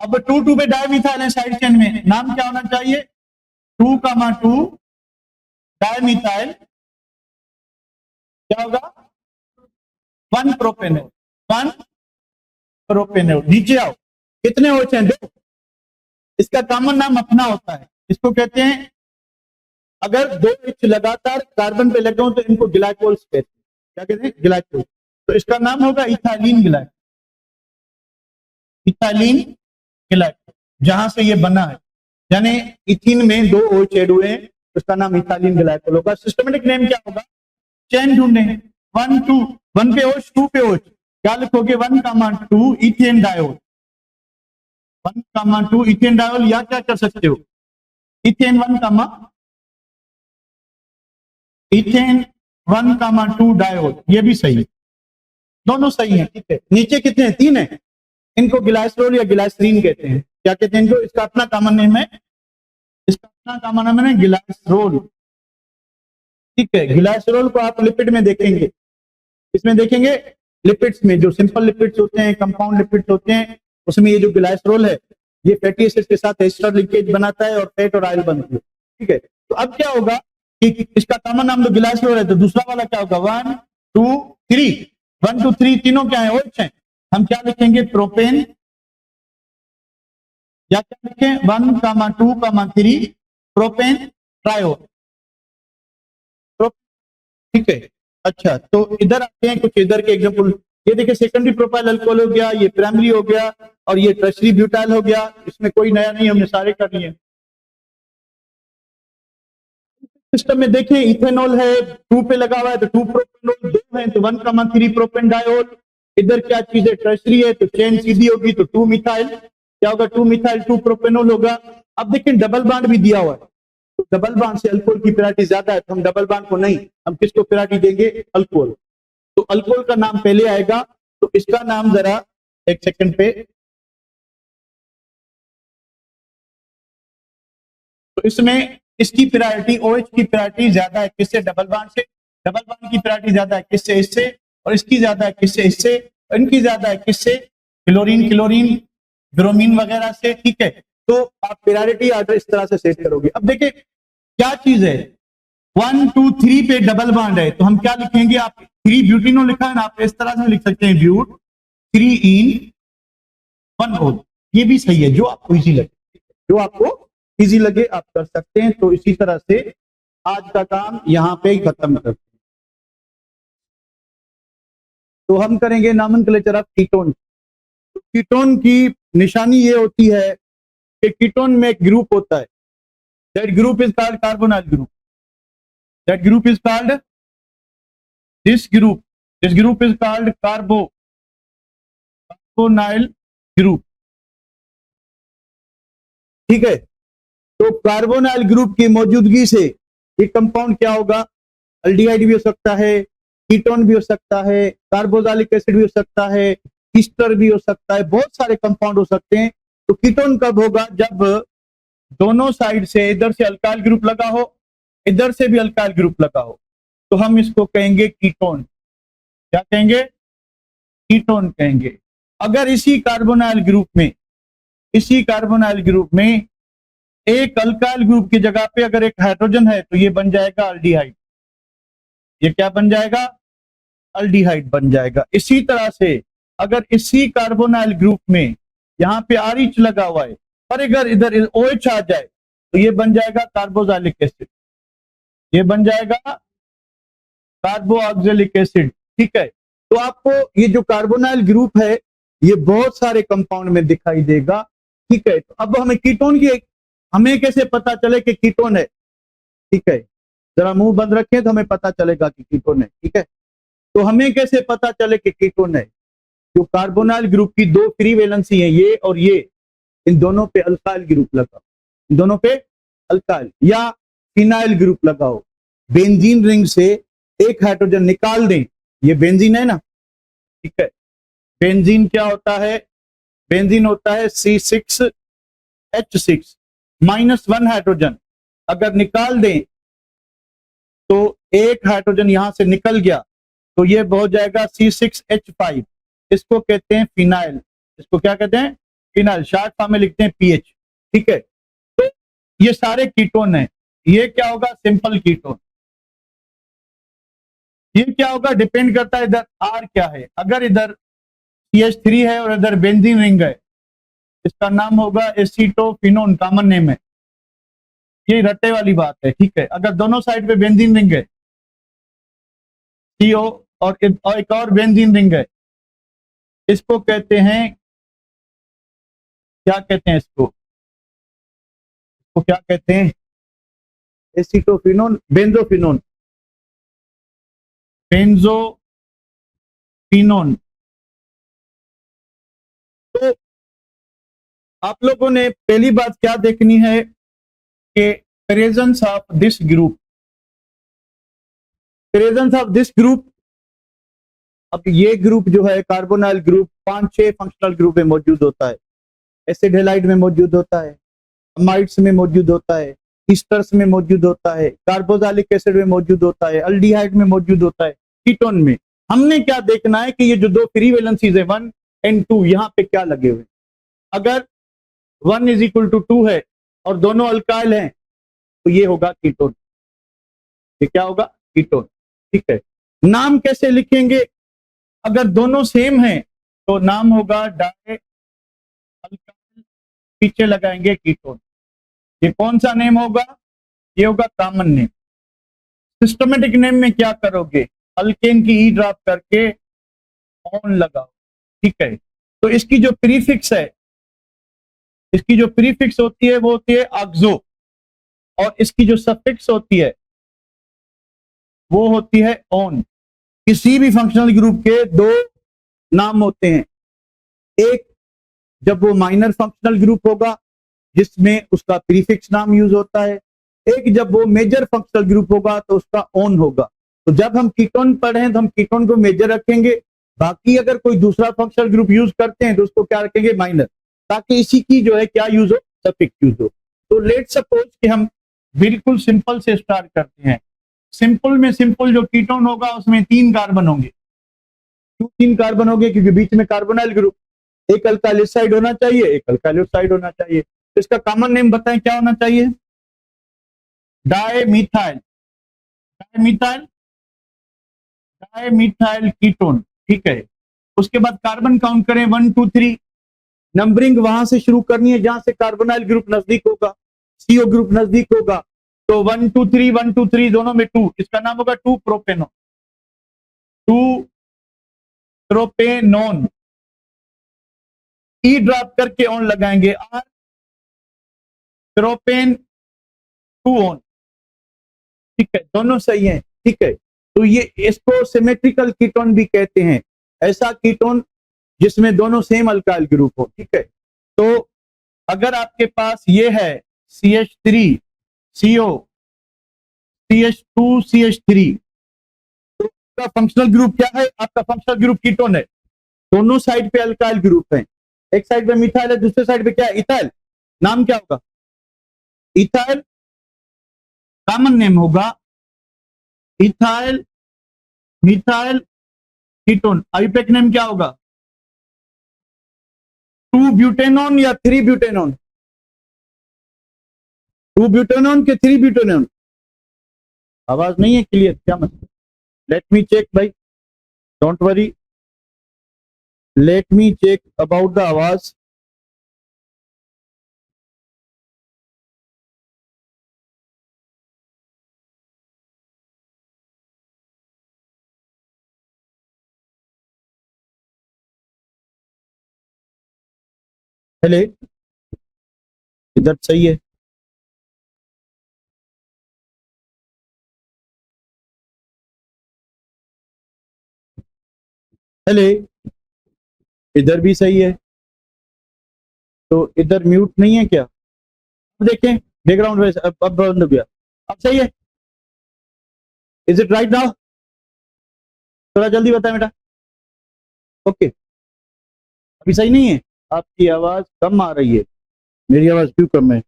S1: अब 2 2 पे डायमिथाइल है साइड चेन में, नाम क्या होना चाहिए? 2 2 डायमिथाइल, क्या होगा? 1 प्रोपेनॉल, 1 प्रोपेनॉल। नीचे आओ, कितने OH हैं? 2। इसका कॉमन नाम अपना होता है, इसको कहते हैं, अगर 2 H लगातार कार्बन पे लगे हो तो इनको ग्लाइकोल्स कहते हैं। क्या कहते हैं? ग्लाइकोल। तो इसका नाम होगा इथाइलिन ग्लाइकोल, इथाइलिन ग्लाइकोल, जहां से ये बना है, यानी इथिन में 2 OH ऐड हुए हैं, तो इसका नाम इथाइलिन ग्लाइकोल होगा। सिस्टमेटिक नेम क्या होगा? चेन ढूंढे, 1 2, 1 पे OH 2 पे OH, क्या लिखोगे? 1 2 इथेन डायोल, 1 2 इथेन डायोल, या क्या कर सकते हो? इथेन 1 2 डायोल, ये भी सही है, दोनों सही है, ठीक है। नीचे कितने हैं? 3 है। इनको ग्लाइसरोल या ग्लाइसरीन कहते हैं। क्या कहते हैं इनको? इसका अपना कॉमन नेम है, इसका अपना कॉमन नेम है ग्लाइसरोल, ठीक है। ग्लाइसरोल को आप लिपिड में देखेंगे, इसमें देखेंगे लिपिड्स में, जो सिंपल लिपिड्स होते हैं, कंपाउंड लिपिड्स होते हैं, उसमें ये जो ग्लाइसरोल है ये फैटी एसिड के साथ एस्टर लिंकेज बनाता है और फैट और ऑयल बनती है, ठीक है। तो अब क्या होगा कि इसका कॉमन नाम तो ग्लाइसरोल है, तो दूसरा वाला क्या होगा? 1 2 3, 1 2 3 तीनों क्या है? OH हैं। हम क्या लिखेंगे? प्रोपेन, या क्या लिखें? 1 2 3 प्रोपेन ट्रायोल, ठीक है। अच्छा, तो इधर आते हैं कुछ इधर के एग्जांपल। ये देखिए सेकेंडरी प्रोपाइल अल्कोहल हो गया, ये प्राइमरी हो गया, और ये टर्शरी ब्यूटाइल हो गया। इसमें कोई नया नहीं, हमने सारे कर लिए। सिस्टम में देखें इथेनॉल है, 2 पे लगा हुआ है, तो 2 प्रोपेनॉल, 2 है तो 1 3 प्रोपेन डायोल। इधर क्या चीज है? टर्शरी है, तो चेन सीधी होगी, तो 2 मिथाइल, क्या होगा? 2 मिथाइल 2 प्रोपेनॉल होगा। अब देखें डबल बॉन्ड भी दिया हुआ है, तो डबल बॉन्ड से अल्कोहल की प्रायोरिटी ज्यादा है, तो हम डबल बॉन्ड को नहीं, हम किसको प्रायोरिटी देंगे? अल्कोहल। तो अल्कोहल का नाम पहले आएगा, तो इसका नाम जरा एक सेकंड पे, तो इसमें इसकी प्रायोरिटी, OH की प्रायोरिटी ज्यादा है किससे? डबल बॉन्ड से। डबल बॉन्ड की प्रायोरिटी ज्यादा है किससे? इससे। और इसकी ज्यादा है किससे? इससे। और इनकी ज्यादा है किससे? क्लोरीन क्लोरीन ब्रोमीन वगैरह से, ठीक है। तो आप प्रायोरिटी ऑर्डर इस तरह से सेट करोगे। अब देखिए क्या चीज है, 1 2 3 पे डबल बॉन्ड है, तो हम क्या लिखेंगे? आप 3 ब्यूटिनोल लिखा है ना, आप इस तरह से लिख सकते हैं ब्यूट 3 इन 1 O। ये भी सही है, जो आपको इजी लगे, जो आपको इजी लगे आप कर सकते हैं। तो इसी तरह से आज का काम यहाँ पे ही खत्म करते हैं। तो हम करेंगे नॉमेनक्लेचर ऑफ कीटोन। तो कीटोन की निशानी ये होती है कि कीटोन में एक ग्रुप होता है, that group is called carbonyl group, that group is called this group is called carbonyl group. ठीक है, तो कार्बोनाइल ग्रुप की मौजूदगी से ये कंपाउंड क्या होगा, अल्डिहाइड भी हो सकता है, कीटोन भी हो सकता है, कार्बोक्सिलिक एसिड भी हो सकता है, ईस्टर भी हो सकता है, बहुत सारे कंपाउंड हो सकते हैं। तो कीटोन कब होगा, जब दोनों साइड से, इधर से अल्काइल ग्रुप लगा हो, इधर से भी अल्काइल ग्रुप लगा हो, तो हम इसको कहेंगे कीटोन। क्या कहेंगे, कीटोन कहेंगे। अगर इसी कार्बोनाइल ग्रुप में एक अल्काइल ग्रुप की जगह पे अगर एक हाइड्रोजन है तो ये बन जाएगा अल्डिहाइड। ये क्या बन जाएगा, अल्डिहाइड बन जाएगा। इसी तरह से अगर इसी कार्बोनाइल ग्रुप में यहाँ पे RH लगा हुआ है और अगर इधर OH आ जाए तो ये बन जाएगा कार्बोक्सिलिक एसिड, ये बन जाएगा कार्बोक्सिलिक एसिड। ठीक है, तो आपको ये जो कार्बोनाइल ग्रुप है ये बहुत सारे कंपाउंड में दिखाई देगा। ठीक है, तो अब हमें कीटोन की हमें कैसे पता चले कि कीटोन है। ठीक है, जरा मुंह बंद रखें तो हमें पता चलेगा कि कीटोन है। ठीक है, तो हमें कैसे पता चले कि कीटोन है, जो कार्बोनाइल ग्रुप की 2 फ्री वैलेंसी है, ये और ये, इन दोनों पे अल्काइल ग्रुप लगाओ, इन दोनों पे अल्काइल या फिनाइल ग्रुप लगाओ, बेंजीन रिंग से एक हाइड्रोजन निकाल दें, ये बेंजीन है ना। ठीक है, बेंजीन क्या होता है, बेंजीन होता है C6H6 -1 हाइड्रोजन, अगर निकाल दें तो एक हाइड्रोजन यहां से निकल गया तो ये हो जाएगा C6H5, इसको कहते हैं फिनाइल, इसको क्या कहते हैं, फिनाइल, शॉर्ट फॉर्म में लिखते हैं PH। ठीक है, तो ये सारे कीटोन है। ये क्या होगा, सिंपल कीटोन। ये क्या होगा, डिपेंड करता है इधर R क्या है। अगर इधर CH3 है और इधर बेंजीन रिंग है, इसका नाम होगा एसीटोफिनोन, कॉमन नेम है, ये रट्टे वाली बात है। ठीक है, अगर दोनों साइड पे बेंजीन रिंग है, CO और एक और बेंजीन रिंग है, इसको कहते हैं, क्या कहते हैं इसको, क्या कहते हैं, एसीटोफिनोन, बेंजोफिनोन, बेंजोफिनोन। तो आप लोगों ने पहली बात क्या देखनी है कि presence of this group, presence of this group. अब ये ग्रुप जो है कार्बोनाइल ग्रुप 5-6 फंक्शनल ग्रुप में मौजूद होता है, एसिड हैलाइड में मौजूद होता है, अमाइड्स में मौजूद होता है, ईस्टर्स में मौजूद होता है, कार्बोक्सिलिक एसिड में मौजूद होता है, अल्डिहाइड में मौजूद होता है, कीटोन में। हमने क्या देखना है कि ये जो 2 फ्री वैलेंसीज है 1 और 2, यहाँ पे क्या लगे हुए। अगर 1 = 2 है और दोनों अल्काइल हैं तो ये होगा कीटोन, ये क्या होगा, कीटोन। ठीक है, नाम कैसे लिखेंगे, अगर दोनों सेम हैं तो नाम होगा डाई अल्काइल, पीछे लगाएंगे कीटोन। ये कौन सा नेम होगा, ये होगा कॉमन नेम। सिस्टमेटिक नेम में क्या करोगे, अल्केन की ई ड्रॉप करके ऑन लगाओ। ठीक है, तो इसकी जो प्रीफिक्स है, इसकी जो प्रीफिक्स होती है वो होती है ऑक्सो, और इसकी जो सफिक्स होती है वो होती है ऑन। किसी भी फंक्शनल ग्रुप के 2 नाम होते हैं, एक जब वो माइनर फंक्शनल ग्रुप होगा जिसमें उसका प्रीफिक्स नाम यूज होता है, एक जब वो मेजर फंक्शनल ग्रुप होगा तो उसका ऑन होगा। तो जब हम कीटोन पढ़े तो हम कीटोन को मेजर रखेंगे, बाकी अगर कोई दूसरा फंक्शनल ग्रुप यूज करते हैं तो उसको क्या रखेंगे, माइनर, ताकि इसी की जो है क्या यूज हो, सफिक्स यूज हो। तो लेट सपोज कि हम बिल्कुल सिंपल से स्टार्ट करते हैं। सिंपल में सिंपल जो कीटोन होगा उसमें 3 कार्बन होंगे, क्यों 3 कार्बन होंगे, क्योंकि बीच में कार्बोनाइल ग्रुप, एक अल्काइल साइड होना चाहिए, एक अल्काइल साइड होना चाहिए। तो इसका कॉमन नेम बताएं क्या होना चाहिए, di methyl, di methyl, dimethyl ketone, ठीक है। उसके बाद कार्बन काउंट करें 1 2 3, नंबरिंग वहां से शुरू करनी है जहां से कार्बोनाइल ग्रुप नजदीक होगा, सीओ ग्रुप नजदीक होगा। तो 1 2 3 1 2 3 दोनों में 2, इसका नाम होगा 2 प्रोपेनोन, 2 प्रोपेनोन। ई ड्रॉप करके ऑन लगाएंगे, आर प्रोपेन 2 ऑन, ठीक है, दोनों सही है, ठीक है। तो ये इसको सिमेट्रिकल कीटोन भी कहते हैं, ऐसा कीटोन जिसमें दोनों सेम अल्काइल ग्रुप हो, ठीक है। तो अगर आपके पास ये है CH3 CO CH2 CH3, तो आपका फंक्शनल ग्रुप क्या है? आपका फंक्शनल ग्रुप कीटोन है, दोनों साइड पे अल्काइल ग्रुप है, एक साइड पे मिथाइल है, दूसरे साइड पे क्या है? इथाइल। नाम क्या होगा? इथाइल, कॉमन नेम होगा ethyl methyl ketone. IUPAC name क्या होगा? 2 ब्यूटेनॉन या 3 ब्यूटेनॉन? 2 ब्यूटेनॉन के 3 ब्यूटेनॉन? आवाज नहीं है क्लियर, क्या मतलब? लेट मी चेक भाई, don't worry, let me check about the आवाज। हेले, इधर सही है? हेले, इधर भी सही है, तो इधर म्यूट नहीं है क्या? अब देखें बैकग्राउंड वॉइस, अब बंद हो गया, अब सही है? Is it right now? थोड़ा जल्दी बताएं बेटा। ओके, अभी सही नहीं है? आपकी आवाज कम आ रही है, मेरी आवाज क्यों कम है?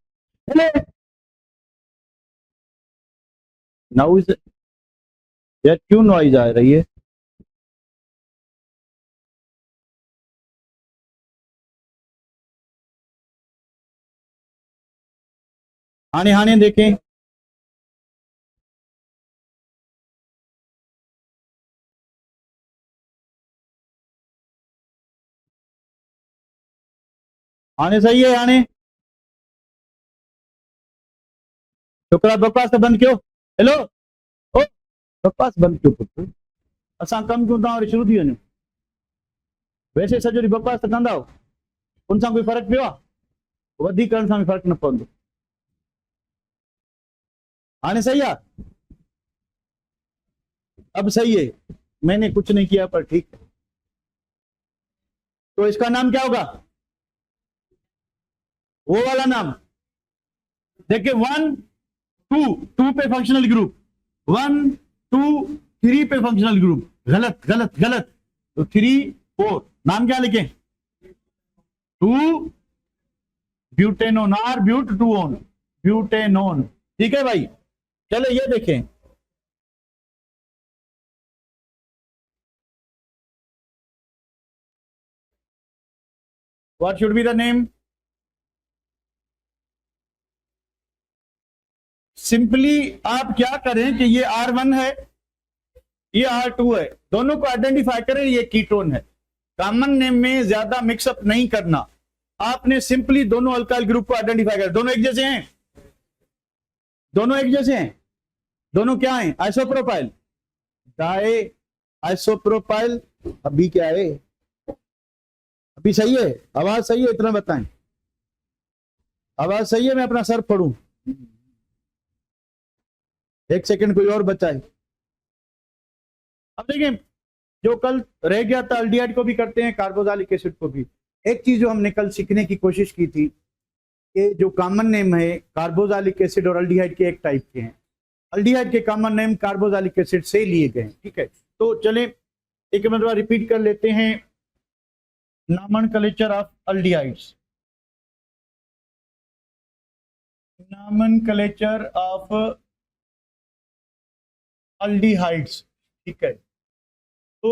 S1: हेले, नाउ इज, यार क्यों नॉइज आ रही है? आने आने देखें, आने सही है? आने छोकरा बकवास तो बंद क्यों? हेलो, ओ बकवास बंद क्यों पुत्र? असां कम क्यों था और शुरू थी वञूं? वैसे सॼो ॾींहुं बकवास त कंदा हो, उन सां कोई फ़र्क़ु पियो आहे? वधीक करण सां बि फ़र्क़ु न पवंदो। हाणे सही है? अब सही है, मैंने कुछ नहीं किया पर ठीक है। तो इसका नाम क्या होगा? वो वाला नाम देखिए, 1 2 2 पे फंक्शनल ग्रुप, 1 2 3 पे फंक्शनल ग्रुप, गलत गलत गलत। तो 3 4 नाम क्या लिखें? 2 butanone, or but 2 one, butanone, ठीक है भाई। चलो ये देखें, what should be the name? Simply आप क्या करें कि ये R1 है, ये R2 है, दोनों को आइडेंटिफाई करें, ये कीटोन है। कॉमन नेम में ज्यादा मिक्सअप नहीं करना, आपने सिंपली दोनों अल्काइल ग्रुप को आइडेंटिफाई कर। दोनों एक जैसे हैं, दोनों एक जैसे हैं, दोनों क्या हैं? Isopropyl, di isopropyl. अभी क्या है? अभी सही है? आवाज सही है? इतना बताएं, आवाज सही है? मैं अपना सर पढ़ूं, एक सेकंड कोई और बताए। अब देखिए, जो कल रह गया था, अल्डिहाइड को भी करते हैं, कार्बोक्सिलिक एसिड को भी। एक चीज जो हमने कल सीखने की कोशिश की थी कि जो कॉमन नेम है कार्बोक्सिलिक एसिड और अल्डिहाइड के एक टाइप के हैं, अल्डिहाइड के कॉमन नेम कार्बोक्सिलिक एसिड से लिए गए, ठीक है। तो चले एक मतलब रिपीट कर लेते हैं, nomenclature of aldehydes, nomenclature of aldehydes, ठीक है। तो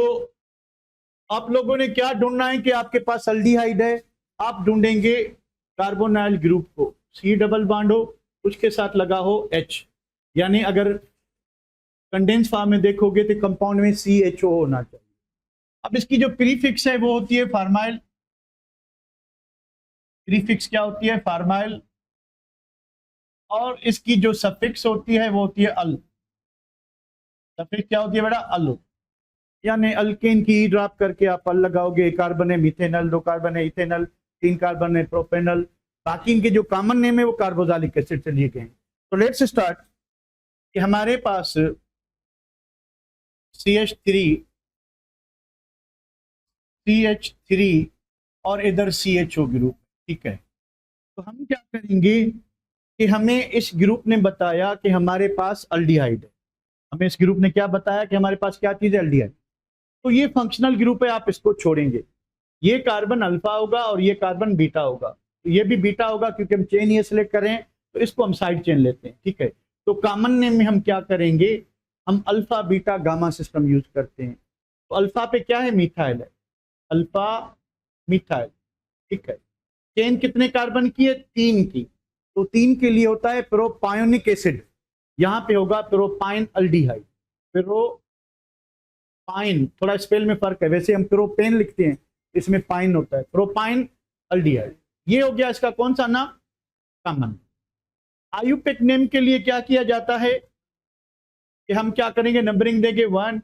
S1: आप लोगों ने क्या ढूंढना है कि आपके पास अल्डिहाइड है, आप ढूंढेंगे कार्बोनाइल ग्रुप को, C डबल बॉन्ड हो, उसके साथ लगा हो H, यानी अगर कंडेंस फॉर्म में देखोगे तो कंपाउंड में CHO होना चाहिए। अब इसकी जो प्रीफिक्स है वो होती है फार्माइल। प्रीफिक्स क्या होती है? फार्माइल। और इसकी जो सफिक्स होती है वो होती है अल। सफिक्स क्या होती है बेटा? अल। यानी अल्केन की ड्रॉप करके आप अल लगाओगे, कार्बन है मिथेनल, 2 कार्बन है इथेनल, 3 कार्बन है प्रोपेनल, बाकी इनके जो कॉमन नेम है वो कार्बोक्सिलिक एसिड से लिए गए। तो लेट्स स्टार्ट कि हमारे पास CH3 और इधर CHO ग्रुप, ठीक है। तो हम क्या करेंगे कि हमें इस ग्रुप ने बताया कि हमारे पास अल्डिहाइड है। हमें इस ग्रुप ने क्या बताया कि हमारे पास क्या चीज है? अल्डिहाइड। तो ये फंक्शनल ग्रुप है, आप इसको छोड़ेंगे। ये कार्बन अल्फा होगा और ये कार्बन बीटा होगा। तो ये भी बीटा होगा क्योंकि हम चेन ये सिलेक्ट करें, तो इसको हम साइड चेन लेते हैं, ठीक है। तो कॉमन नेम में हम क्या करेंगे? हम alpha beta gamma system use करते हैं। तो अल्फा पे क्या है? मिथाइल है, अल्फा मिथाइल, ठीक है। चेन कितने कार्बन की है? 3 की। तो 3 के लिए होता है प्रोपायोनिक एसिड, यहां पे होगा प्रोपाइन अल्डिहाइड। प्रोपाइन, थोड़ा स्पेल में फर्क है, वैसे हम प्रोपेन लिखते हैं, इसमें पाइन होता है, प्रोपाइन अल्डिहाइड। ये हो गया इसका कौन सा नाम? कॉमन। आयुपेक नेम के लिए क्या किया जाता है कि हम क्या करेंगे? नंबरिंग देंगे 1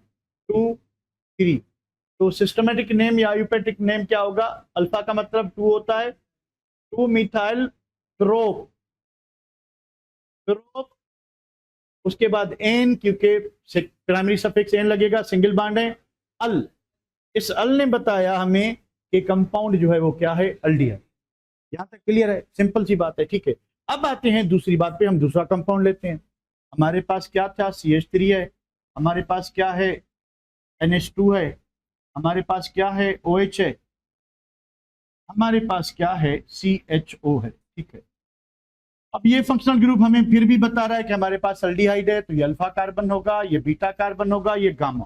S1: 2 3। तो सिस्टमेटिक नेम या आयुपेटिक नेम क्या होगा? अल्फा का मतलब 2 होता है, 2 मिथाइल प्रोप, प्रोप। उसके बाद एन, क्योंकि प्राइमरी सफिक्स एन लगेगा, सिंगल बॉन्ड है। अल, इस अल ने बताया हमें कि कंपाउंड जो है वो क्या है? अल्डिहाइड। यहां तक क्लियर है? सिंपल सी बात है, ठीक है। अब आते हैं दूसरी बात पे, हम दूसरा कंपाउंड लेते हैं। हमारे पास क्या था? CH3 है, हमारे पास क्या है? NH2 है, हमारे पास क्या है? OH है, हमारे पास क्या है? CHO है, ठीक है। अब ये फंक्शनल ग्रुप हमें फिर भी बता रहा है कि हमारे पास अल्डिहाइड है, तो ये अल्फा कार्बन होगा, ये बीटा कार्बन होगा, ये गामा।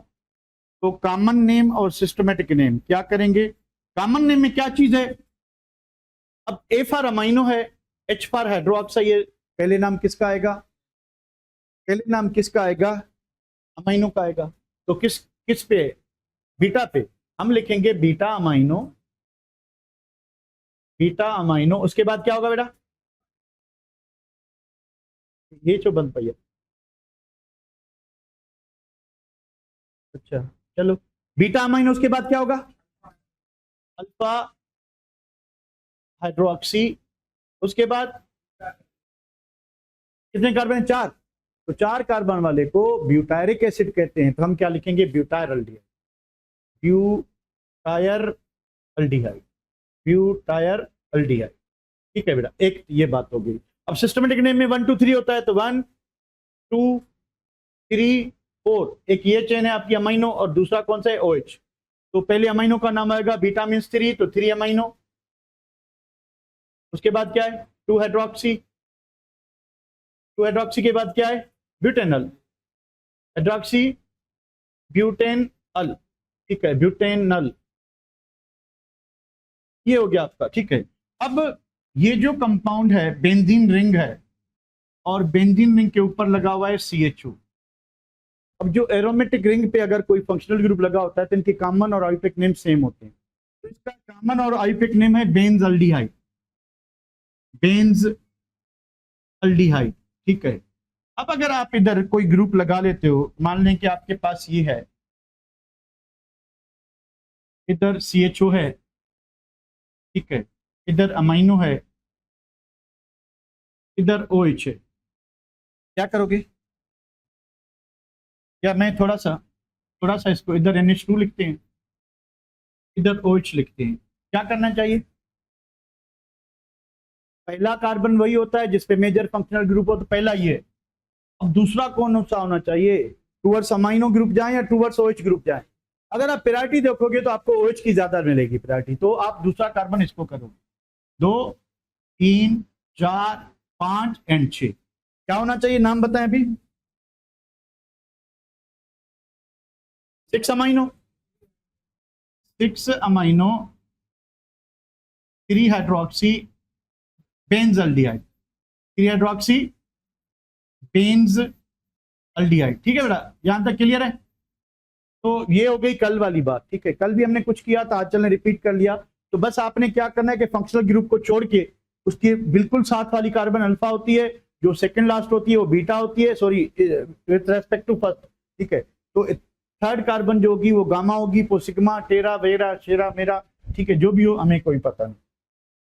S1: तो कॉमन नेम और सिस्टमेटिक नेम क्या करेंगे? कॉमन नेम में क्या चीज है? अब A फॉर अमाइनो है, H फॉर हाइड्रोक्साइड, ये पहले नाम किसका आएगा? पहले नाम किसका आएगा? अमाइनो का आएगा। तो किस किस पे? बीटा पे। हम लिखेंगे बीटा अमाइनो, बीटा अमाइनो। उसके बाद क्या होगा बेटा? ये जो बन पाइए, अच्छा चलो, बीटा अमाइनो। उसके बाद क्या होगा? Alpha hydroxy. उसके बाद कितने कार्बन है? 4। तो 4 कार्बन वाले को ब्यूटायरिक एसिड कहते हैं, तो हम क्या लिखेंगे? ब्यूटायर अल्डिहाइड, ब्यूटायर अल्डिहाइड, ब्यूटायर अल्डिहाइड, ठीक है बेटा। एक ये बात हो गई। अब सिस्टमेटिक नेम में 1 2 3 होता है, तो 1 2 3 4। एक ये चेन है आपकी अमाइनो, और दूसरा कौन सा है? OH। तो पहले अमाइनो का नाम आएगा बीटा मीन्स 3, तो 3 अमाइनो। उसके बाद क्या है? 2 हाइड्रोक्सी। 2 हाइड्रोक्सी के बाद क्या है? ब्यूटेनल, हाइड्रोक्सी ब्यूटेन अल, ठीक है, ब्यूटेनल। ये हो गया आपका, ठीक है। अब ये जो कंपाउंड है बेंजीन रिंग है, और बेंजीन रिंग के ऊपर लगा हुआ है CHO। अब जो एरोमेटिक रिंग पे अगर कोई फंक्शनल ग्रुप लगा होता है तो इनके कॉमन और आयुपिक नेम सेम होते हैं। तो इसका कॉमन और आयुपिक नेम है बेंज अल्डिहाइड, बेंज अल्डिहाइड, ठीक है। अब अगर आप इधर कोई ग्रुप लगा लेते हो, मान लें कि आपके पास ये है, इधर CHO है, ठीक है, इधर अमाइनो है, इधर OH है, क्या करोगे? या मैं थोड़ा सा इसको इधर NH2 लिखते हैं, इधर OH लिखते हैं, क्या करना चाहिए? पहला कार्बन वही होता है जिसपे मेजर फंक्शनल ग्रुप हो, तो पहला ये। अब दूसरा कौन सा होना चाहिए? टूवर्ड्स अमाइनो ग्रुप जाए या टूवर्ड्स OH ग्रुप जाए? अगर आप प्रायोरिटी देखोगे तो आपको OH की ज्यादा मिलेगी प्रायोरिटी, तो आप दूसरा कार्बन इसको करोगे। 2 3 4 5 एंड 6। क्या होना चाहिए? नाम बताएं अभी। 6 amino, 6 amino 3 hydroxy Benz aldehyde, 3 hydroxy Benz aldehyde. ठीक है बेटा, यहां तक क्लियर है? तो ये हो गई कल वाली बात। ठीक है, कल भी हमने कुछ किया था, आज चल ने रिपीट कर लिया। तो बस आपने क्या करना है कि फंक्शनल ग्रुप को छोड़ के उसकी बिल्कुल साथ वाली कार्बन अल्फा होती है, जो सेकंड लास्ट होती है वो बीटा होती है, sorry with respect to first. ठीक है, तो थर्ड कार्बन जो होगी वो गामा होगी, वो सिग्मा, टेरा, वेरा, शेरा, मेरा। ठीक है, जो भी हो हमें कोई पता नहीं।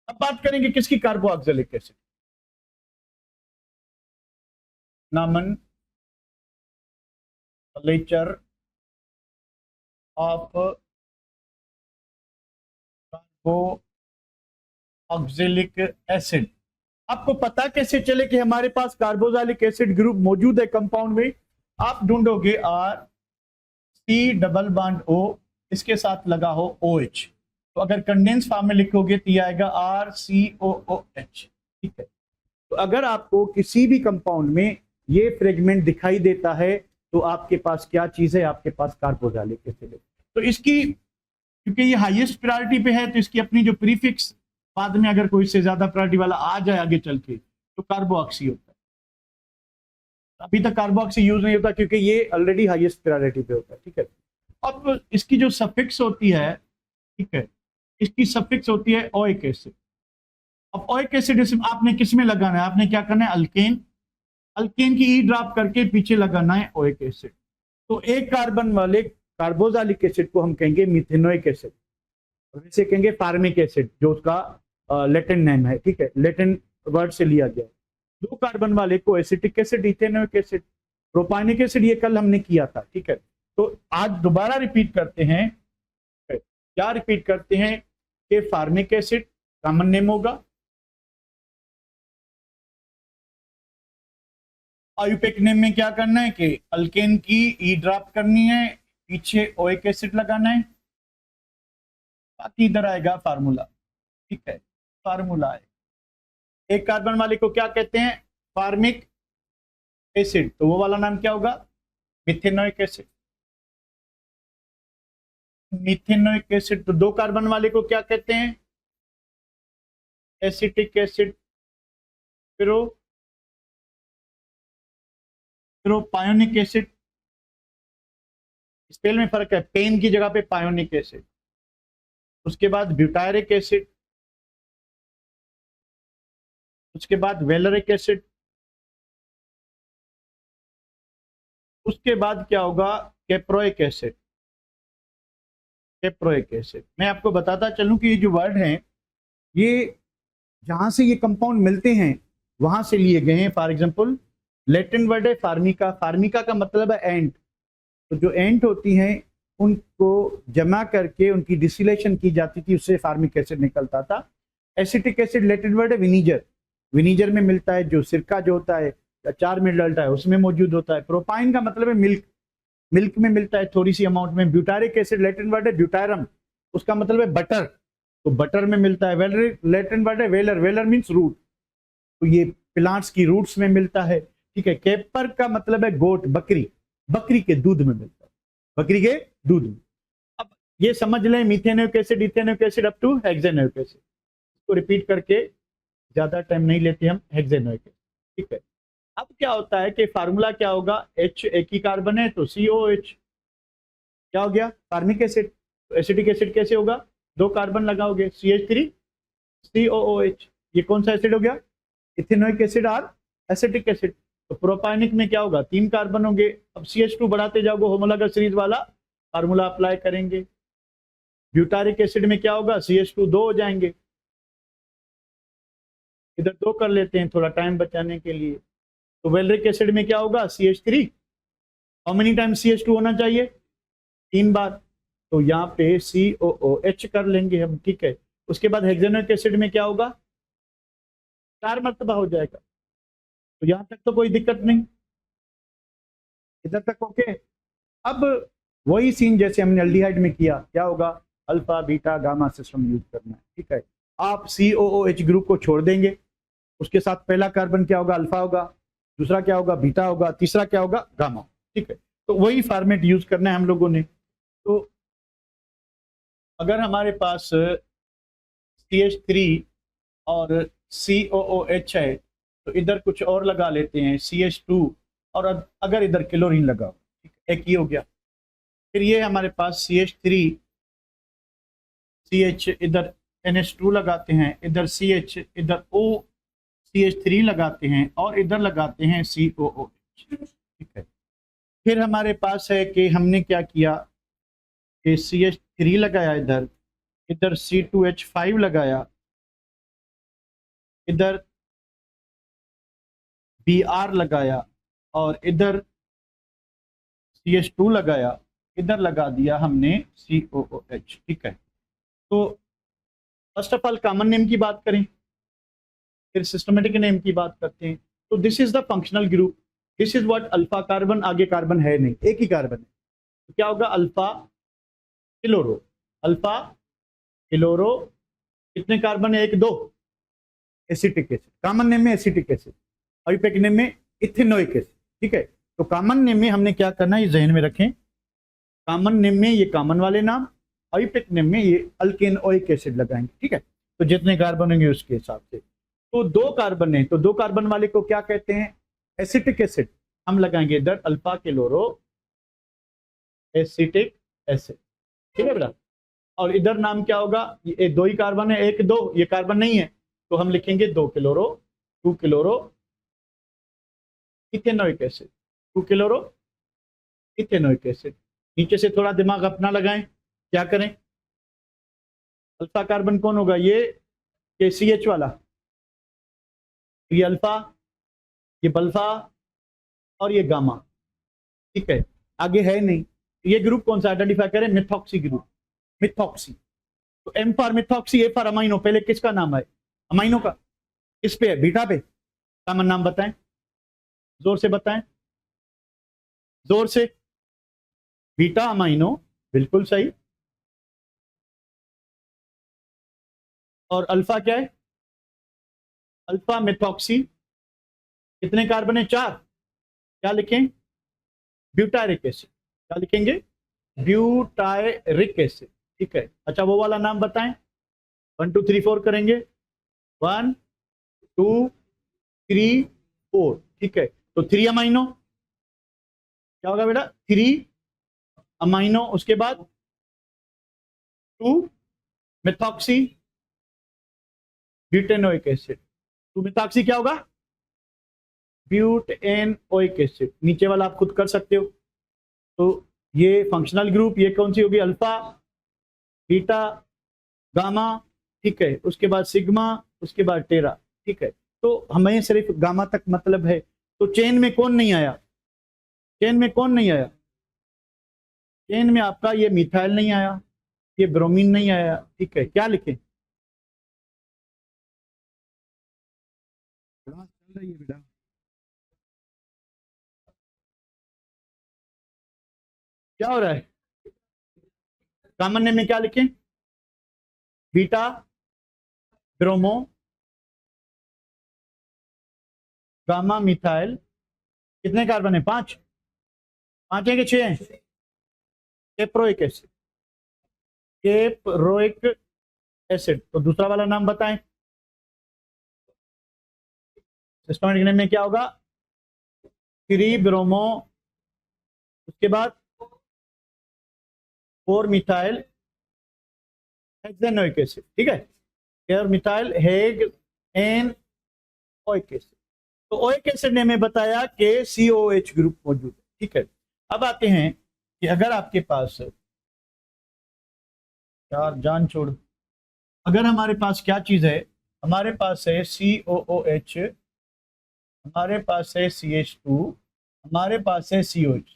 S1: अब बात करेंगे किसकी, carboxylic acid. Nomenclature of carboxylic acid. आपको पता कैसे चले कि हमारे पास कार्बोक्सिलिक एसिड ग्रुप मौजूद है कंपाउंड में? आप ढूंढोगे R C double bond O, इसके साथ लगा हो OH। तो अगर कंडेंस फॉर्म में लिखोगे तो ये आएगा RCOOH। ठीक है, तो अगर आपको किसी भी कंपाउंड में ये फ्रेगमेंट दिखाई देता है तो आपके पास क्या चीज है? आपके पास कार्बोक्सिलिक एसिड है। तो इसकी, क्योंकि ये हाईएस्ट प्रायोरिटी पे है, तो इसकी अपनी जो प्रीफिक्स बाद में अगर कोई से ज्यादा प्रायोरिटी वाला आ जाए आगे चल के तो कार्बोऑक्सी होता है। अभी तक कार्बोऑक्सी यूज नहीं होता क्योंकि ये ऑलरेडी हाईएस्ट प्रायोरिटी पे होता है। ठीक है, अब इसकी जो सफिक्स होती है, ठीक है, इसकी सफिक्स होती है ओइक एसिड। अब ओइक एसिड आपने किस में लगाना है? आपने क्या करना है? अल्केन, अल्केन की ई ड्रॉप करके पीछे लगाना है ओइक एसिड। तो एक कार्बन वाले कार्बोक्सिलिक एसिड को हम कहेंगे मिथेनोइक एसिड, वैसे कहेंगे फार्मिक एसिड, जो उसका लैटिन नेम है। ठीक है, लैटिन वर्ड से लिया गया। दो कार्बन वाले को acetic acid, ethanoic acid, propanoic acid, ये कल हमने किया था। ठीक है, तो आज दोबारा रिपीट करते हैं। क्या रिपीट करते हैं कि फार्मिक एसिड कॉमन नेम होगा, आयुपेक नेम में क्या करना है कि अल्केन की ई ड्रॉप करनी है, पीछे ओइक एसिड लगाना है, बाकी इधर आएगा फार्मूला। ठीक है, फार्मूला है। एक कार्बन वाले को क्या कहते हैं? फार्मिक एसिड, तो वो वाला नाम क्या होगा? Methanoic acid. मिथेनोइक एसिड, तो दो कार्बन वाले को क्या कहते हैं? एसिटिक एसिड, पायोनिक एसिड। स्पेल में फर्क है, पेन की जगह पे पायोनिक एसिड। उसके बाद ब्यूटायरिक एसिड, उसके बाद वेलरिक एसिड, उसके बाद क्या होगा? Caproic acid. कैप्रोइक एसिड, मैं आपको बताता चलूं कि ये जो वर्ड हैं ये जहां से ये कंपाउंड मिलते हैं वहां से लिए गए हैं। फॉर एग्जांपल लैटिन वर्ड है फार्मिका, फार्मिका का मतलब है एंट। तो जो एंट होती हैं उनको जमा करके उनकी डिस्टिलेशन की जाती थी, उससे फार्मिक एसिड निकलता था। एसिटिक एसिड लैटिन वर्ड है विनीगर, विनीगर में मिलता है, जो सिरका जो होता है अचार में डलता है उसमें मौजूद होता है। प्रोपाइन का मतलब है मिल्क, मिल्क में मिलता है थोड़ी सी अमाउंट में। ब्यूटारिक एसिड लैटिन वर्ड है ब्यूटारम, उसका मतलब है बटर, तो बटर में मिलता है। वेलर लैटिन वर्ड है वेलर, वेलर मीन्स रूट, तो ये प्लांट्स की रूट्स में मिलता है। ठीक है, केपर का मतलब है गोट, बकरी, बकरी के दूध में मिलता है, बकरी के दूध में। अब ये समझ लें methanoic acid, ethanoic acid up to hexanoic acid. इसको रिपीट करके ज्यादा टाइम नहीं लेते हम, हेक्सेनोइक एसिड। ठीक है, अब क्या होता है कि फार्मूला क्या होगा? H एक ही कार्बन है तो COH, क्या हो गया? Formic acid. तो एसिटिक एसिड कैसे होगा? दो कार्बन लगाओगे, CH3 COOH, ये कौन सा एसिड हो गया? इथेनोइक एसिड और एसिटिक एसिड। तो प्रोपाइनिक में क्या होगा? तीन कार्बन होंगे। अब CH2 बढ़ाते जाओगे, होमोलॉगस सीरीज वाला फार्मूला अप्लाई करेंगे। ब्यूटारिक एसिड में क्या होगा? CH2 दो हो जाएंगे, इधर दो कर लेते हैं थोड़ा टाइम बचाने के लिए। तो वेलरिक एसिड में क्या होगा? CH3, how many time CH2 होना चाहिए? 3 बार, तो यहाँ पे COOH कर लेंगे हम। ठीक है, उसके बाद हेक्सेनोइक एसिड में क्या होगा? 4 मर्तबा हो जाएगा। तो यहां तक तो कोई दिक्कत नहीं, इधर तक ओके। अब वही सीन जैसे हमने अल्डिहाइड में किया, क्या होगा? Alpha beta gamma system use करना है। ठीक है, आप COOH ग्रुप को छोड़ देंगे, उसके साथ पहला कार्बन क्या होगा? अल्फा होगा, दूसरा क्या होगा? बीटा होगा, तीसरा क्या होगा? गामा। ठीक है, तो वही फॉर्मेट यूज करना है हम लोगों ने। तो अगर हमारे पास CH3 और COOH है तो इधर कुछ और लगा लेते हैं, CH2 और अगर इधर क्लोरीन लगा, ठीक, एक ये हो गया। फिर ये हमारे पास CH3 CH, इधर NH2 लगाते हैं, इधर CH, इधर O CH3 लगाते हैं और इधर लगाते हैं COOH, ठीक है। फिर हमारे पास है कि हमने क्या किया कि CH3 लगाया, इधर इधर C2H5 लगाया, इधर Br लगाया और इधर CH2 लगाया, इधर लगा दिया हमने COOH, ठीक है। तो first of all common name की बात करें, फिर सिस्टमेटिक नेम की बात करते हैं। तो this is the functional group, this is what alpha carbon, आगे कार्बन है नहीं, एक ही कार्बन है, तो क्या होगा अल्फा क्लोरो, अल्फा क्लोरो, कितने कार्बन है, एक दो, एसिटिक एसिड, कॉमन नेम में एसिटिक एसिड, आयुर्वेदिक नेम में इथेनोइक एसिड, ठीक है। तो कॉमन नेम में हमने क्या करना है, ये जहन में रखें, कॉमन नेम में ये कॉमन वाले नाम, आयुर्वेदिक नेम में ये अल्केनोइक एसिड लगाएंगे, ठीक है। तो जितने कार्बन होंगे उसके हिसाब से, तो दो कार्बन है तो दो कार्बन वाले को क्या कहते हैं, एसिटिक एसिड, हम लगाएंगे इधर अल्फा क्लोरो एसिटिक एसिड, ठीक है बेटा। और इधर नाम क्या होगा, ये दो ही कार्बन है, एक दो, ये कार्बन नहीं है, तो हम लिखेंगे 2 chloro, 2 chloro ethanoic acid, 2 chloro ethanoic acid. नीचे से थोड़ा दिमाग अपना लगाएं, क्या करें, अल्फा कार्बन कौन होगा, ये CH वाला, ये अल्फा, ये बल्फा और ये गामा, ठीक है। आगे है नहीं, ये ग्रुप कौन सा आइडेंटिफाई करें, मिथॉक्सी ग्रुप, मिथॉक्सी। तो M for methoxy, A for amino, पहले किसका नाम है, अमाइनो का, किस पे है, बीटा पे, कॉमन नाम बताएं, जोर से बताएं, जोर से, बीटा अमाइनो, बिल्कुल सही। और अल्फा क्या है, अल्फा मिथॉक्सी, कितने कार्बन है, 4, क्या लिखें, ब्यूटायरिक एसिड, क्या लिखेंगे, ब्यूटायरिक एसिड, ठीक है। अच्छा वो वाला नाम बताएं, 1 2 3 4 करेंगे, 1 2 3 4, ठीक है। तो 3 अमाइनो, क्या होगा बेटा, 3 अमाइनो, उसके बाद 2 मिथॉक्सी ब्यूटेनोइक एसिड, 2 मिथॉक्सी क्या होगा, ब्यूटेनोइक एसिड, नीचे वाला आप खुद कर सकते हो। तो ये फंक्शनल ग्रुप, ये कौन सी होगी, अल्फा, बीटा, गामा, ठीक है, उसके बाद सिग्मा, उसके बाद टेरा, ठीक है। तो हमें सिर्फ गामा तक मतलब है, तो चेन में कौन नहीं आया, चेन में कौन नहीं आया, चेन में आपका ये मिथाइल नहीं आया, ये ब्रोमीन नहीं आया, ठीक है। क्या लिखें, क्लास चल रही है बेटा, क्या हो रहा है, कॉमन नेम में क्या लिखें, बीटा ब्रोमो गामा मिथाइल, कितने कार्बन है, 5, 5 है कि 6 है, केप्रोइक एसिड, केप्रोइक एसिड। तो दूसरा वाला नाम बताएं, सिस्टमेटिक नेम में क्या होगा, 3 ब्रोमो, उसके बाद 4 मिथाइल हेक्सेनोइक एसिड, ठीक है, 4 methyl hexanoic acid. तो ओइक एसिड ने हमें बताया कि COH ग्रुप मौजूद है, ठीक है। अब आते हैं कि अगर आपके पास, यार जान छोड़, अगर हमारे पास क्या चीज है, हमारे पास है COOH, हमारे पास है CH2, हमारे पास है COH,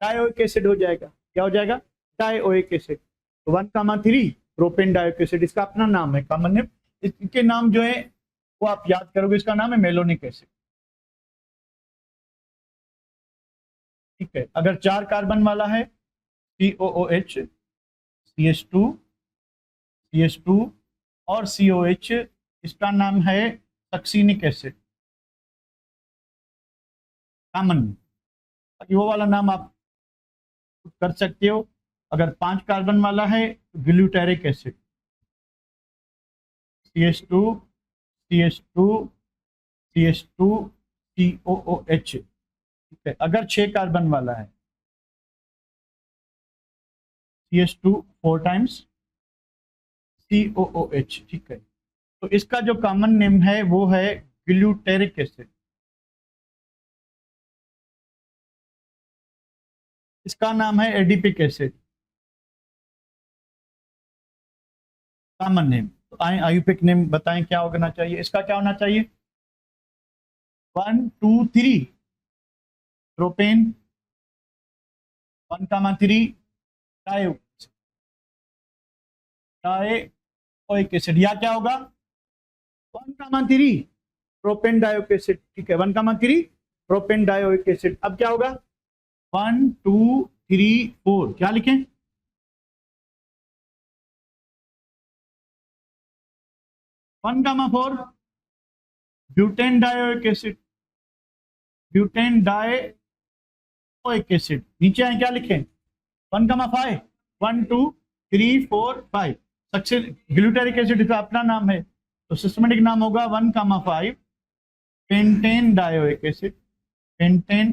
S1: डायोइक एसिड हो जाएगा, क्या हो जाएगा, डायोइक एसिड। तो 1,3 प्रोपेन डायोइक एसिड, इसका अपना नाम है, कॉमन नेम, इसके नाम जो है वो आप याद करोगे, इसका नाम है मेलोनिक एसिड, ठीक है। अगर 4 कार्बन वाला है, COOH, CH2, CH2 और COH, इसका नाम है सक्सीनिक एसिड, कॉमन, वो वाला नाम आप कर सकते हो। अगर 5 कार्बन वाला है, glutaric acid, CH2, CH2, CH2, COOH, ठीक है। अगर 6 कार्बन वाला है CH2 4 टाइम्स COOH, ठीक है, तो इसका जो कॉमन नेम है वो है ग्लूटेरिक एसिड। इसका नाम है एडिपिक एसिड, कॉमन नेम। तो आयुपिक नेम बताएं क्या होना चाहिए, इसका क्या होना चाहिए? 1 2 3 प्रोपेन, 1,3 डायोइक एसिड, या क्या होगा 1,3 प्रोपेन डायोइक एसिड, ठीक है, 1,3 प्रोपेन डायोइक एसिड। अब क्या होगा 1 2 3 4, क्या लिखें 1,4 butane dioic acid, butane dioic acid. नीचे आए क्या लिखें 1,5 1 2 3 4 5। सक्सेस ग्लूटेरिक एसिड का अपना नाम है, तो सिस्टमेटिक नाम होगा 1,5 pentane dioic acid, pentane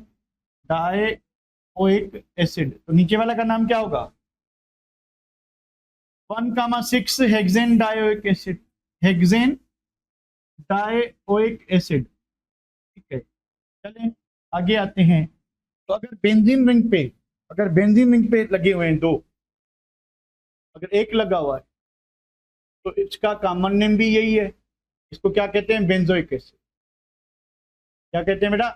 S1: dioic acid. तो नीचे वाला का नाम क्या होगा 1,6 hexane dioic acid, hexane dioic acid, ठीक है। चलें आगे आते हैं। तो अगर बेंजीन रिंग पे लगे हुए हैं 2, अगर एक लगा हुआ है तो इसका कॉमन नेम भी यही है, इसको क्या कहते हैं बेंजोइक एसिड। क्या कहते हैं बेटा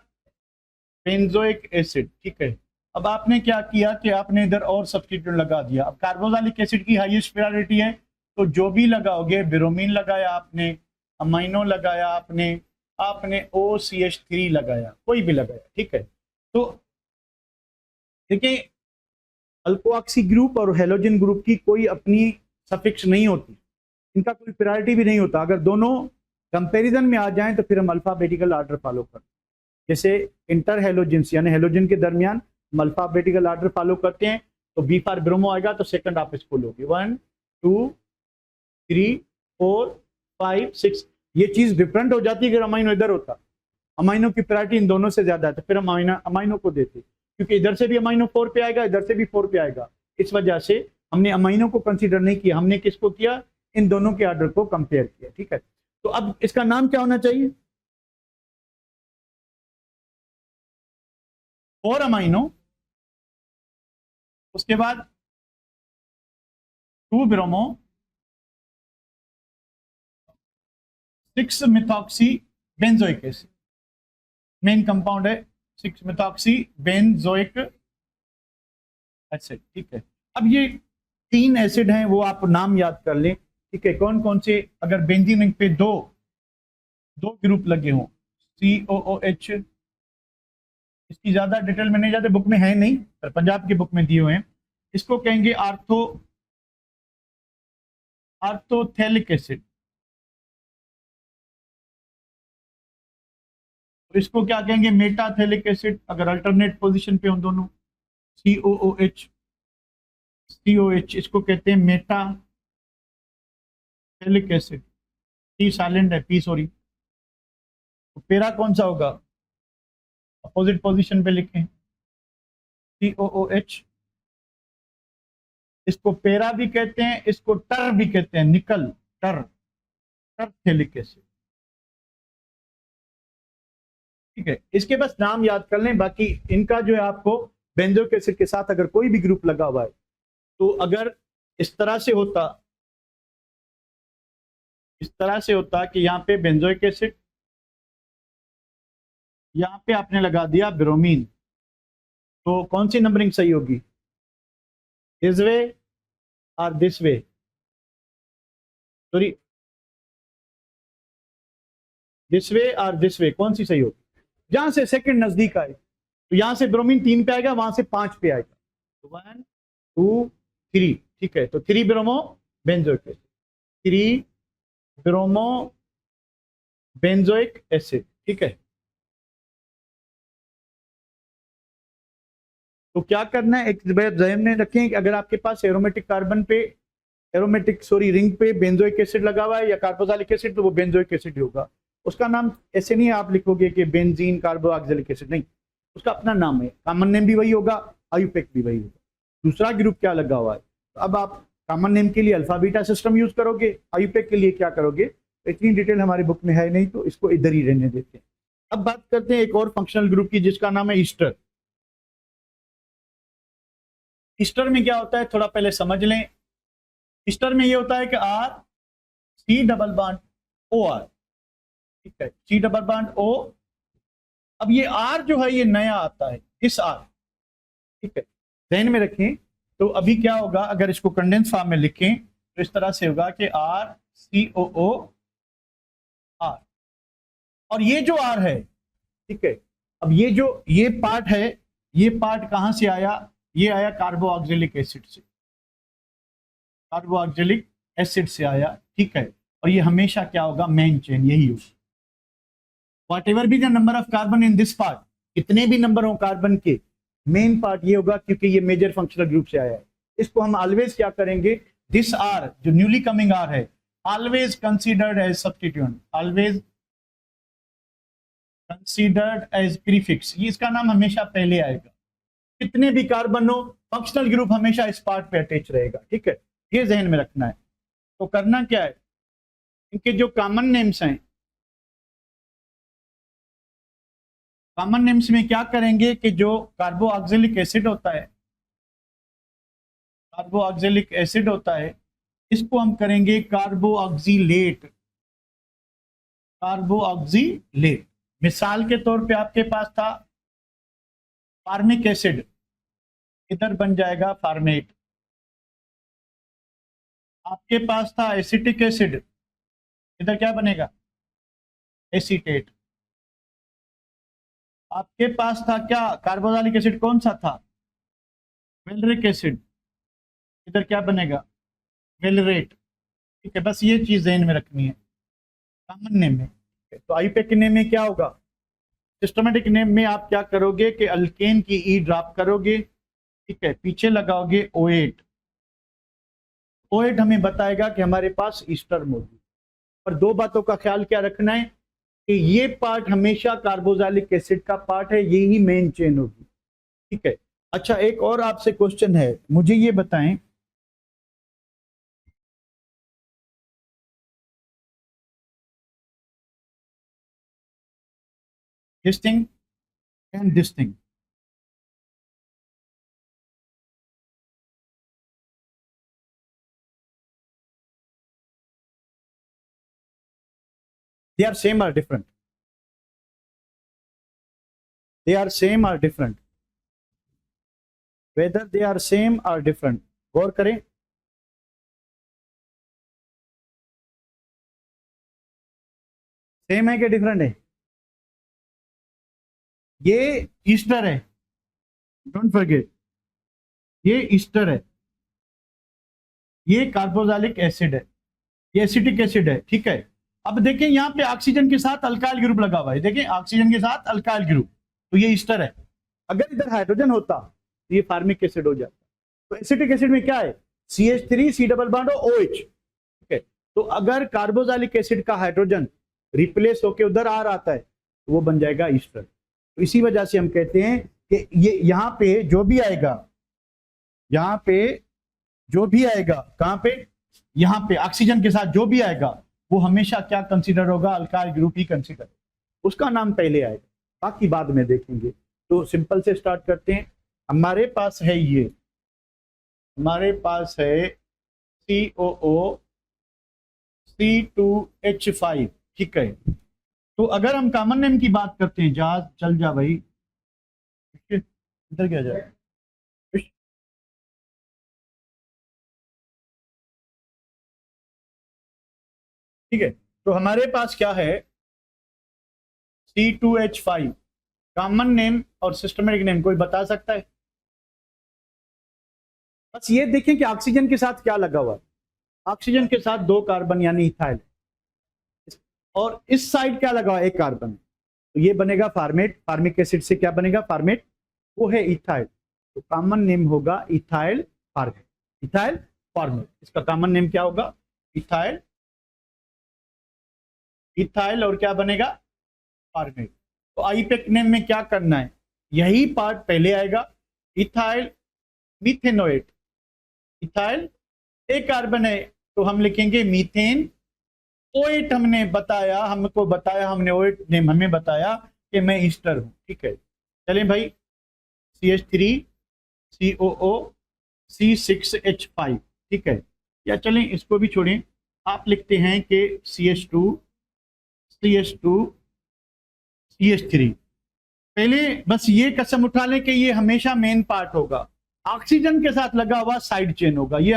S1: बेंजोइक एसिड, ठीक है। अब आपने क्या किया कि आपने इधर और सब्स्टिट्यूट लगा दिया। अब कार्बोक्सिलिक एसिड की हाईएस्ट प्रायोरिटी है, तो जो भी लगाओगे, ब्रोमीन लगाया आपने, अमाइनो लगाया आपने OCH3 लगाया, कोई भी लगाया, ठीक है। तो देखिए अल्कोऑक्सी ग्रुप और हेलोजन ग्रुप की कोई अपनी सफिक्स नहीं होती, इनका कोई प्रायोरिटी भी नहीं होता। अगर दोनों कंपैरिजन में आ जाएं तो फिर हम अल्फाबेटिकल ऑर्डर फॉलो करते हैं। जैसे इंटर हेलोजेंस यानी हेलोजन के दरमियान हम अल्फाबेटिकल ऑर्डर फॉलो करते हैं, तो बी फॉर ब्रोमो आएगा तो सेकंड आप फुल होगी 1 2 3 4 5 6। ये चीज डिफरेंट हो जाती है अगर अमाइनो इधर होता, अमाइनो की प्रायोरिटी इन दोनों से ज्यादा है, तो फिर हम अमाइनो को देते, क्योंकि इधर से भी अमाइनो 4 पे आएगा, इधर से भी 4 पे आएगा। इस वजह से हमने अमाइनो को कंसीडर नहीं किया, हमने किसको किया इन दोनों के ऑर्डर को कंपेयर किया, ठीक है। तो अब इसका नाम क्या होना चाहिए 4 अमाइनो, उसके बाद 2 bromo 6 methoxy benzoic acid, main compound है 6 मिथॉक्सी बेंजोइक एसिड, ठीक है। अब ये 3 एसिड हैं, वो आप नाम याद कर लें, ठीक है। कौन कौन से, अगर बेंजीन रिंग पे दो ग्रुप लगे हों COOH, इसकी ज्यादा डिटेल में नहीं जाते, बुक में है नहीं, पर पंजाब की बुक में दिए हुए हैं। इसको कहेंगे आर्थोथैलिक एसिड, तो इसको क्या कहेंगे मेटाथैलिक एसिड, अगर अल्टरनेट पोजीशन पे हो दोनों। COH इसको कहते हैं मेटाथैलिक एसिड, T साइलेंट है, P सॉरी। तो पेरा कौन सा होगा, अपोजिट पोजीशन पे लिखें COOH। इसको पेरा भी कहते हैं, इसको टर भी कहते हैं, निकल टरथैलिक एसिड, ठीक है। इसके बस नाम याद कर लें, बाकी इनका जो है आपको बेंजोइक एसिड के साथ अगर कोई भी ग्रुप लगा हुआ है, तो अगर इस तरह से होता कि यहाँ पे बेंजोइक एसिड, यहाँ पे आपने लगा दिया ब्रोमीन, तो कौन सी नंबरिंग सही होगी, दिस वे और this way, sorry this way और दिस वे, कौन सी सही होगी? जहां से सेकंड नजदीक आए, तो यहां से ब्रोमीन 3 पे आएगा, वहां से 5 पे आएगा, तो 1 2 3, ठीक है। तो 3 bromo benzoic acid, 3 bromo benzoic acid, ठीक है। तो क्या करना है, एक ध्यान में रखें कि अगर आपके पास एरोमेटिक रिंग पे बेंजोइक एसिड लगा हुआ है या कार्बोक्सिलिक एसिड, तो वो बेंजोइक एसिड होगा। उसका नाम ऐसे नहीं आप लिखोगे कि बेंजीन कार्बोक्सिलिक एसिड, नहीं, उसका अपना नाम है, कॉमन नेम भी वही होगा, आईयूपैक भी वही होगा। दूसरा ग्रुप क्या लगा हुआ है, तो अब आप कॉमन नेम के लिए अल्फा बीटा सिस्टम यूज करोगे, आईयूपैक के लिए क्या करोगे, इतनी डिटेल हमारी बुक में है नहीं, तो इसको इधर ही रहने देते हैं। अब बात करते हैं एक और फंक्शनल ग्रुप की, जिसका नाम है ईस्टर। ईस्टर में क्या होता है थोड़ा पहले समझ लें। ईस्टर में ये होता है कि R C double bond O R, ठीक है, सी डबल बॉन्ड ओ। अब ये आर जो है ये नया आता है, इस आर, ठीक है, ध्यान में रखें। तो अभी क्या होगा, अगर इसको कंडेंस फॉर्म में लिखें तो इस तरह से होगा कि आर सी ओ ओ आर, और ये जो आर है, ठीक है, अब ये जो ये पार्ट है, ये पार्ट कहां से आया, ये आया कार्बोक्सिलिक एसिड से, कार्बोक्सिलिक एसिड से आया, ठीक है, और ये हमेशा क्या होगा, मेन चेन यही होगी। Whatever be the number of carbon in this part, कितने भी नंबर हो कार्बन के, मेन पार्ट ये होगा, क्योंकि ये मेजर फंक्शनल ग्रुप से आया है। इसको हम ऑलवेज क्या करेंगे, दिस आर जो न्यूली कमिंग आर है, always considered as substituent, always considered as prefix, ये इसका नाम हमेशा पहले आएगा। कितने भी कार्बन हो, फंक्शनल ग्रुप हमेशा इस पार्ट पे अटैच रहेगा, ठीक है, ये जहन में रखना है। तो करना क्या है, इनके जो कॉमन नेम्स हैं, कॉमन नेम्स में क्या करेंगे कि जो कार्बोक्सिलिक एसिड होता है, कार्बोक्सिलिक एसिड होता है, इसको हम करेंगे कार्बोक्सिलेट, कार्बोक्सिलेट। मिसाल के तौर पे आपके पास था फार्मिक एसिड, इधर बन जाएगा फार्मेट। आपके पास था एसिटिक एसिड, इधर क्या बनेगा, एसीटेट। आपके पास था क्या, कार्बोक्सिलिक एसिड कौन सा था, वेलरिक एसिड, इधर क्या बनेगा, वेलरेट, ठीक है। बस ये चीज ध्यान में रखनी है कॉमन नेम में। तो आईयूपैक नेम में क्या होगा, सिस्टमेटिक नेम में आप क्या करोगे कि अल्केन की ई ड्रॉप करोगे, ठीक है, पीछे लगाओगे O8, O8 हमें बताएगा कि हमारे पास ईस्टर मौजूद। और दो बातों का ख्याल क्या रखना है कि ये पार्ट हमेशा कार्बोक्सिलिक एसिड का पार्ट है, यही मेन चेन होगी, ठीक है। अच्छा, एक और आपसे क्वेश्चन है, मुझे ये बताएं, this thing and this thing, they are same or different, they are same or different, whether they are same or different, गौर करें। सेम है कि डिफरेंट है, ये ईस्टर है, डोंट फॉरगेट, ये ईस्टर है, ये कार्बोक्सिलिक एसिड है, ये एसिटिक एसिड है, ठीक है। अब देखें यहाँ पे ऑक्सीजन के साथ अल्काइल ग्रुप लगा हुआ है, देखें ऑक्सीजन के साथ अल्काइल ग्रुप, तो ये ईस्टर है। अगर इधर हाइड्रोजन होता तो ये फार्मिक एसिड हो जाता। तो एसिटिक एसिड में क्या है, CH3 C डबल बॉन्ड और OH, ठीक है। तो अगर कार्बोक्सिलिक एसिड का हाइड्रोजन रिप्लेस होकर उधर आर आता है तो वो बन जाएगा ईस्टर। तो इसी वजह से हम कहते हैं कि ये यहाँ पे जो भी आएगा, यहाँ पे जो भी आएगा, कहां पे, यहाँ पे ऑक्सीजन के साथ जो भी आएगा वो हमेशा क्या कंसीडर होगा, अल्काइल ग्रुप ही कंसीडर, उसका नाम पहले आएगा, बाकी बाद में देखेंगे। तो सिंपल से स्टार्ट करते हैं। हमारे पास है ये, हमारे पास है COO C2H5, ठीक है। तो अगर हम कॉमन नेम की बात करते हैं, जहाज चल जा भाई, इधर क्या जाए, ठीक है। तो हमारे पास क्या है, C2H5 कॉमन नेम और सिस्टमेटिक नेम कोई बता सकता है? बस ये देखें कि ऑक्सीजन के साथ क्या लगा हुआ है, ऑक्सीजन के साथ 2 कार्बन यानी इथाइल, और इस साइड क्या लगा हुआ है, 1 कार्बन, तो ये बनेगा फार्मेट, फार्मिक एसिड से क्या बनेगा, फार्मेट, वो है इथाइल, तो कॉमन नेम होगा इथाइल फार्मेट, इथाइल फार्मेट। इसका कॉमन नेम क्या होगा, इथाइल, इथाइल और क्या बनेगा, फार्मेट। तो आईयूपैक नेम में क्या करना है, यही पार्ट पहले आएगा, इथाइल मीथेनोएट। इथाइल एक कार्बन है तो हम लिखेंगे मीथेन। ओएट हमने बताया, हमको बताया, हमने ओएट ने हमें बताया कि मैं ईस्टर हूं। ठीक है, चलें भाई, CH3 COO C6H5। ठीक है, या चलें इसको भी छोड़ें, आप लिखते हैं कि CH2 CH2 CH3। पहले बस ये कसम उठा लें कि ये हमेशा मेन पार्ट होगा, ऑक्सीजन के साथ लगा हुआ साइड चेन होगा, ये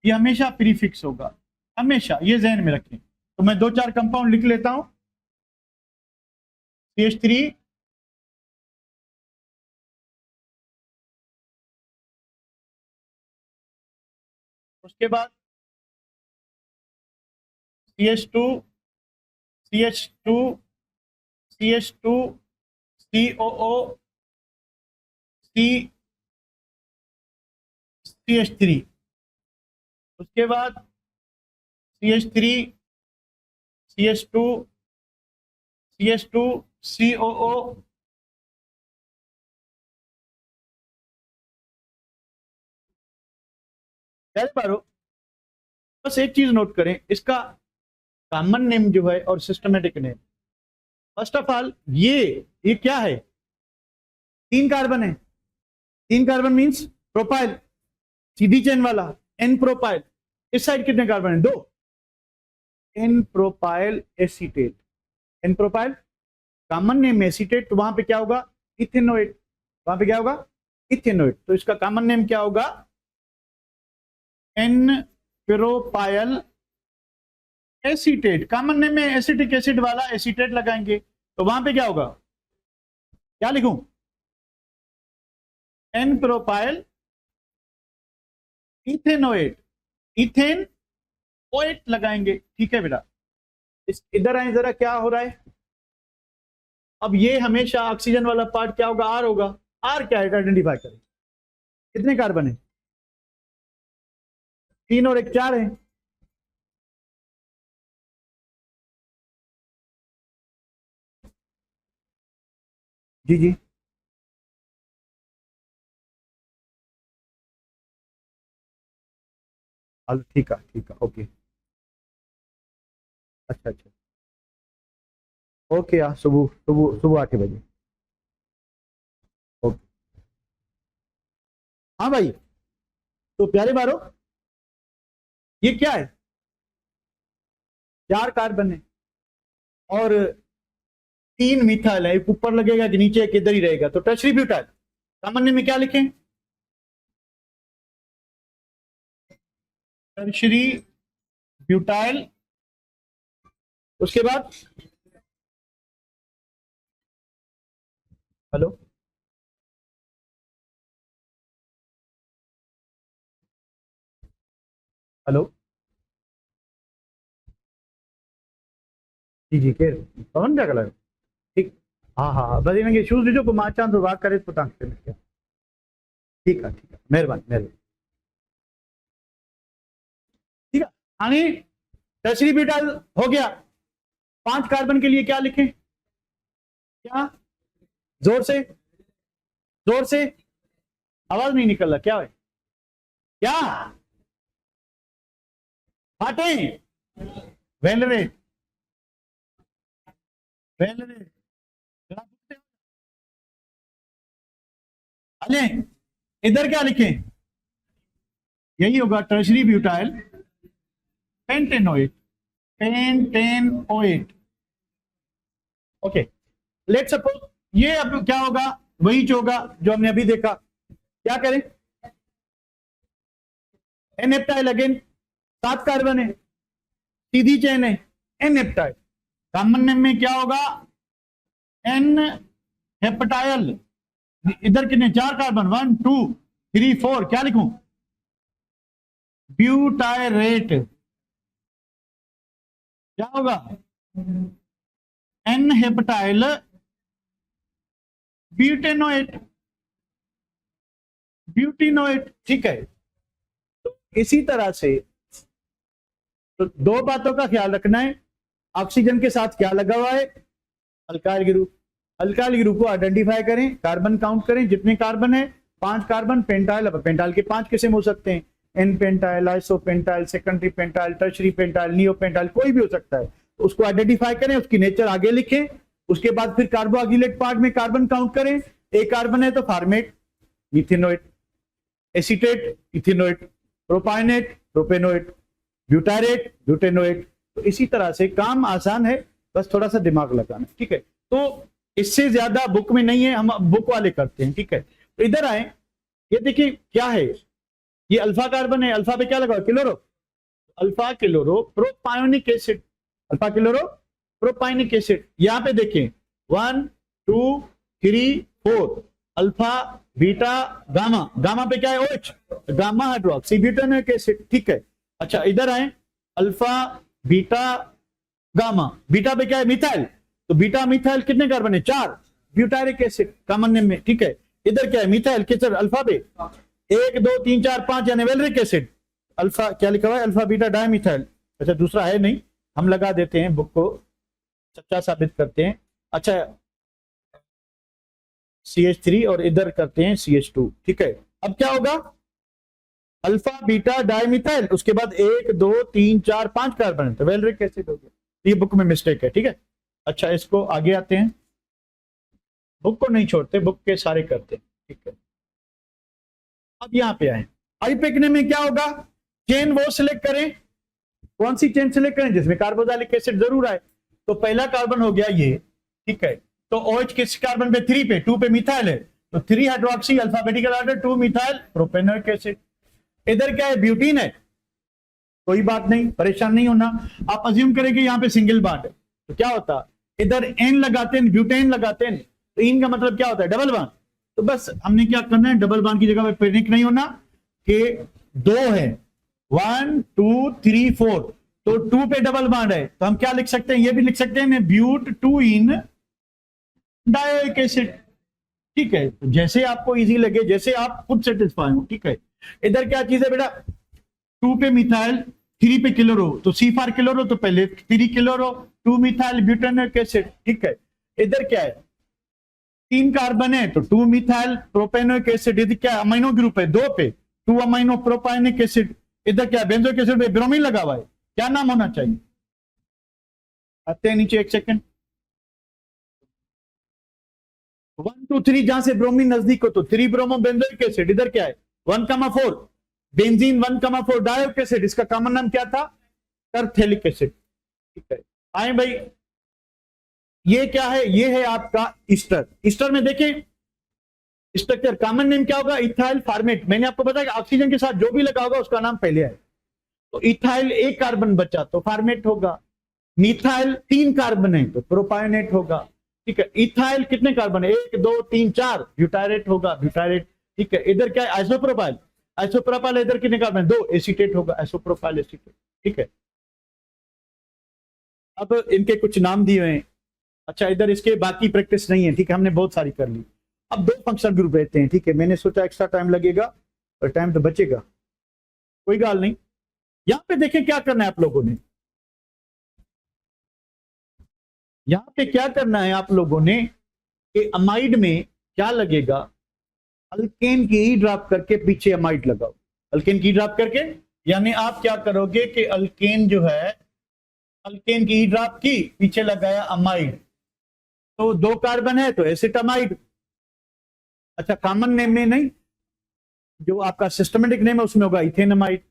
S1: हमेशा प्रीफिक्स होगा, हमेशा ये जहन में रखें। तो मैं 2-4 कंपाउंड लिख लेता हूं। CH3 उसके बाद CH2 CH2 CH2 COO CH3, उसके बाद CH3 CH2 CH2 COO बारो। बस एक चीज नोट करें, इसका कॉमन नेम जो है और systematic name. First of all ये क्या है, 3 कार्बन है। 3 कार्बन मींस प्रोपाइल, सीधी चेन वाला, एन प्रोपाइल। इस साइड कितने कार्बन है, 2, N propyl acetate. N propyl common name acetate, तो वहां पे क्या होगा, इथेनोएट। वहां पे क्या होगा, इथेनोएट। तो इसका कॉमन नेम क्या होगा, N propyl acetate. Common name में एसिटिक एसिड वाला एसीटेट लगाएंगे, तो वहां पे क्या होगा, क्या लिखूं, N propyl ethanoate. Ethane oate लगाएंगे। ठीक है बेटा, इधर आए जरा, क्या हो रहा है। अब ये हमेशा ऑक्सीजन वाला पार्ट क्या होगा, आर होगा। आर क्या है, आइडेंटिफाई करें। कितने कार्बन है, 3 और 1 4 है। जी जी, ठीक है ठीक है, ओके, अच्छा अच्छा, ओके। सुबह सुबह सुबह 8 बजे, ओके। हाँ भाई, तो प्यारे बारो, ये क्या है, 4 कार्बन है और 3 मिथाइल है। एक ऊपर लगेगा कि नीचे, एक इधर ही रहेगा, तो टर्शरी ब्यूटाइल। सामान्य में क्या लिखें, टर्शरी ब्यूटाइल। उसके बाद हेलो, हेलो, जी जी के पवन क्या कलर, ठीक। हाँ हाँ हाँ, बस इनके शूज दीजिए को माचान तो वाक करे पता नहीं। ठीक है, मेहरबानी मेहरबानी। ठीक है, आणि टर्शरी ब्यूटाइल हो गया। 5 कार्बन के लिए क्या लिखें, क्या, जोर से, जोर से, आवाज नहीं निकल रहा, क्या है, क्या, फाटे, वेलरे, वेलरे, अले, इधर क्या लिखें, यही होगा tertiary butyl pentanoate. Pentanoate, okay. Let suppose ये अब क्या होगा, वही जो होगा जो हमने अभी देखा। क्या करें, एन हेप्टाइल अगेन, 7 कार्बन है, सीधी चेन है, एन हेप्टाइल। कॉमन नेम में क्या होगा, एन हेप्टाइल। इधर कितने, 4 कार्बन, 1 2 3 4, क्या लिखूं, ब्यूटायरेट। क्या होगा, एन हेप्टाइल ब्यूटेनोएट, ब्यूटिनोएट। ठीक है, तो इसी तरह से तो 2 बातों का ख्याल रखना है, ऑक्सीजन के साथ क्या लगा हुआ है, अल्काइल ग्रुप, अल्काइल ग्रुप को आइडेंटिफाई करें, कार्बन काउंट करें, जितने कार्बन है 5 कार्बन, पेंटाइल, अब पेंटाइल के 5 किस्म हो सकते हैं, N pentyl, isopentyl, secondary pentyl, tertiary pentyl, neopentyl, कोई भी हो सकता है। तो उसको आइडेंटिफाई करें, उसकी नेचर आगे लिखें, उसके बाद फिर कार्बोक्सिलेट पार्ट में कार्बन काउंट करें, एक कार्बन है तो formate methanoate, acetate ethanoate, propionate propanoate, butyrate butanoate. तो इसी तरह से काम आसान है, बस थोड़ा सा दिमाग लगाना, ठीक है। तो इससे ज्यादा बुक में नहीं है, हम बुक वाले करते हैं, ठीक है। तो इधर आए, ये देखिए क्या है, ये अल्फा कार्बन है, अल्फा पे क्या लगा, chloro, alpha chloro propionic acid, alpha chloro propionic acid. यहां पे देखें 1 2 3 4 अल्फा बीटा गामा, गामा पे क्या है OH, gamma hydroxy butanoic acid, ठीक है। अच्छा इधर आए, अल्फा बीटा गामा, बीटा पे क्या है मिथाइल, तो बीटा मिथाइल कितने कार्बन है 4, ब्यूटारिक एसिड कॉमन नेम में, ठीक है। इधर क्या है मिथाइल, किस अल्फा पे 1 2 3 4 5 यानी वेलरिक एसिड, अल्फा क्या लिखा हुआ है अल्फा बीटा डाइमिथाइल। अच्छा दूसरा है नहीं, हम लगा देते हैं, बुक को सच्चा साबित करते हैं। अच्छा CH3 और इधर करते हैं CH2, ठीक है। अब क्या होगा, अल्फा बीटा डाइमिथाइल, उसके बाद 1 2 3 4 5 कार्बन है, तो वेलरिक एसिड हो गया। ये बुक में मिस्टेक है, ठीक है। अच्छा इसको आगे आते हैं, बुक को नहीं छोड़ते, बुक के सारे करते हैं, ठीक है। अब यहां पे आए, आईपेकने में क्या होगा, चेन वो सिलेक्ट करें, कौन सी चेन सिलेक्ट करें जिसमें कार्बोक्सिलिक एसिड जरूर आए। तो पहला कार्बन हो गया ये, ठीक है। तो OH किस कार्बन पे 3 पे, 2 पे मिथाइल है, तो 3 hydroxy alphabetical order 2 methyl propanoic acid. इधर क्या है ब्यूटीन है, कोई बात नहीं, परेशान नहीं होना। आप अज्यूम करेंगे यहाँ पे सिंगल बॉन्ड है, तो क्या होता, इधर एन लगाते हैं, ब्यूटेन लगाते हैं, तो इन का मतलब क्या होता है डबल बॉन्ड। तो बस हमने क्या करना है, डबल बॉन्ड की जगह पे पैनिक नहीं होना कि 2 है 1 2 3 4, तो 2 पे डबल बॉन्ड है, तो हम क्या लिख सकते हैं, ये भी लिख सकते हैं ब्यूट 2 इन डायोइक एसिड, ठीक है। तो जैसे आपको इजी लगे, जैसे आप खुद सेटिस्फाई हो, ठीक है। इधर क्या चीज है बेटा, 2 पे मिथाइल 3 पे क्लोरो, तो C फॉर क्लोरो, तो पहले 3 क्लोरो 2 मिथाइल ब्यूटेनोइक एसिड, ठीक है। इधर क्या है 3 कार्बन है, तो 2 मिथाइल प्रोपेनोइक एसिड, इधर क्या अमीनो ग्रुप है 2 पे 2 अमीनो प्रोपायोनिक एसिड। इधर क्या बेंजोइक एसिड पे ब्रोमीन लगा हुआ है, क्या नाम होना चाहिए, आते हैं नीचे एक सेकंड, 1 2 3 जहां से ब्रोमीन नजदीक हो तो 3 ब्रोमो बेंजोइक एसिड। इधर क्या है 1,4 बेंजीन 1,4 डायोइक एसिड, इसका कॉमन नाम क्या था टरथेलिक एसिड, ठीक है। आए भाई, ये क्या है, ये है आपका ईस्टर। ईस्टर में देखें स्ट्रक्चर, कॉमन नेम क्या होगा इथाइल फॉर्मेट। मैंने आपको बताया कि ऑक्सीजन के साथ जो भी लगा होगा उसका नाम पहले आए, तो इथाइल 1 कार्बन बचा तो फॉर्मेट होगा, मिथाइल 3 कार्बन है तो प्रोपायोनेट होगा, ठीक है। इथाइल कितने कार्बन है 1 2 3 4, ब्यूटारेट होगा ब्यूटारेट, ठीक है। इधर क्या है आइसोप्रोपाइल, आइसोप्रोपाइल इधर कितने कार्बन 2, एसीटेट होगा आइसोप्रोपाइल एसीटेट, ठीक है। अब इनके कुछ नाम दिए हैं। अच्छा इधर इसके बाकी प्रैक्टिस नहीं है, ठीक है, हमने बहुत सारी कर ली। अब 2 फंक्शनल ग्रुप रहते हैं, ठीक है। मैंने सोचा एक्स्ट्रा टाइम लगेगा और टाइम तो बचेगा, कोई गाल नहीं। यहां पे देखें क्या करना है आप लोगों ने, यहां पे क्या करना है आप लोगों ने कि अमाइड में क्या लगेगा, अल्केन की ई ड्रॉप करके पीछे अमाइड लगाओ, अल्केन की ड्रॉप करके, यानी आप क्या करोगे कि अल्केन जो है, अल्केन की ई ड्रॉप की पीछे लगाया अमाइड, तो 2 कार्बन है तो एसिटामाइड। अच्छा कॉमन नेम में नहीं, जो आपका सिस्टमेटिक नेम है उसमें होगा इथेनमाइड,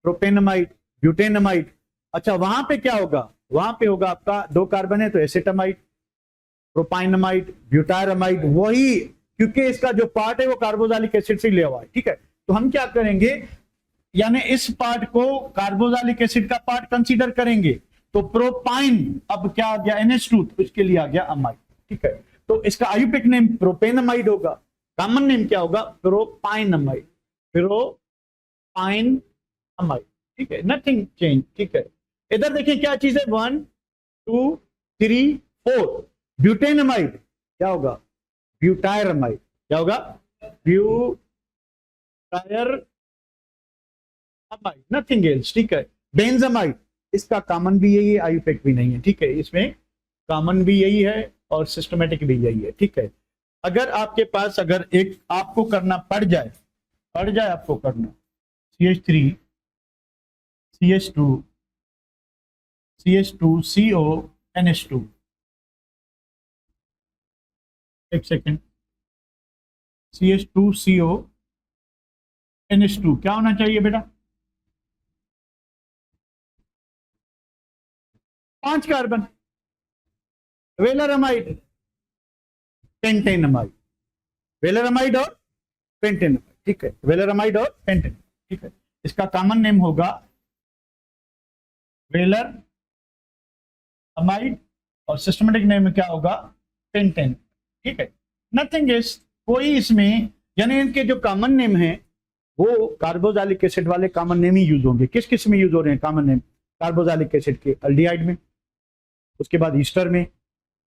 S1: प्रोपेनमाइड, ब्यूटेनमाइड। अच्छा वहां पे क्या होगा, वहां पे होगा आपका 2 कार्बन है तो एसिटामाइड, प्रोपाइनमाइड, ब्यूटारमाइड, वही, क्योंकि इसका जो पार्ट है वो कार्बोक्सिलिक एसिड से लिया हुआ है, ठीक है। तो हम क्या करेंगे, यानी इस पार्ट को कार्बोक्सिलिक एसिड का पार्ट कंसीडर करेंगे, तो प्रोपाइन अब क्या आ गया NH2, तो इसके लिए आ गया अमाइड, ठीक है। तो इसका आयुपिक नेम प्रोपेनमाइड होगा, कॉमन नेम क्या होगा प्रोपाइनमाइड, प्रोपाइनमाइड, ठीक है, नथिंग चेंज, ठीक है। इधर देखिए क्या चीज है 1 2 3 4, ब्यूटेनमाइड क्या होगा ब्यूटायरमाइड, क्या होगा ब्यूटायरमाइड, नथिंग एल्स, ठीक है। बेंजामाइड, इसका कॉमन भी यही है, आयुपेक भी नहीं है, ठीक है, इसमें कॉमन भी यही है और सिस्टमेटिक भी यही है, ठीक है। अगर आपके पास अगर एक आपको करना पड़ जाए आपको करना CH3 CH2 CH2 CO NH2, एक सेकेंड, CH2 CO NH2 क्या होना चाहिए बेटा? 5 कार्बन, वेलरमाइड पेंटेनमाइड, वेलरमाइड और पेंटेनमाइड, ठीक है, वेलरमाइड और पेंटेन, ठीक है। इसका कॉमन नेम होगा वेलर अमाइड और सिस्टमेटिक नेम क्या होगा? पेंटेन, ठीक है। नथिंग इज, कोई इसमें यानी इनके जो कॉमन नेम है वो कार्बोक्सिलिक एसिड वाले कॉमन नेम ही यूज होंगे। किस किस में यूज हो रहे हैं कॉमन नेम? कार्बोक्सिलिक एसिड के अल्डिहाइड में, उसके बाद ईस्टर में,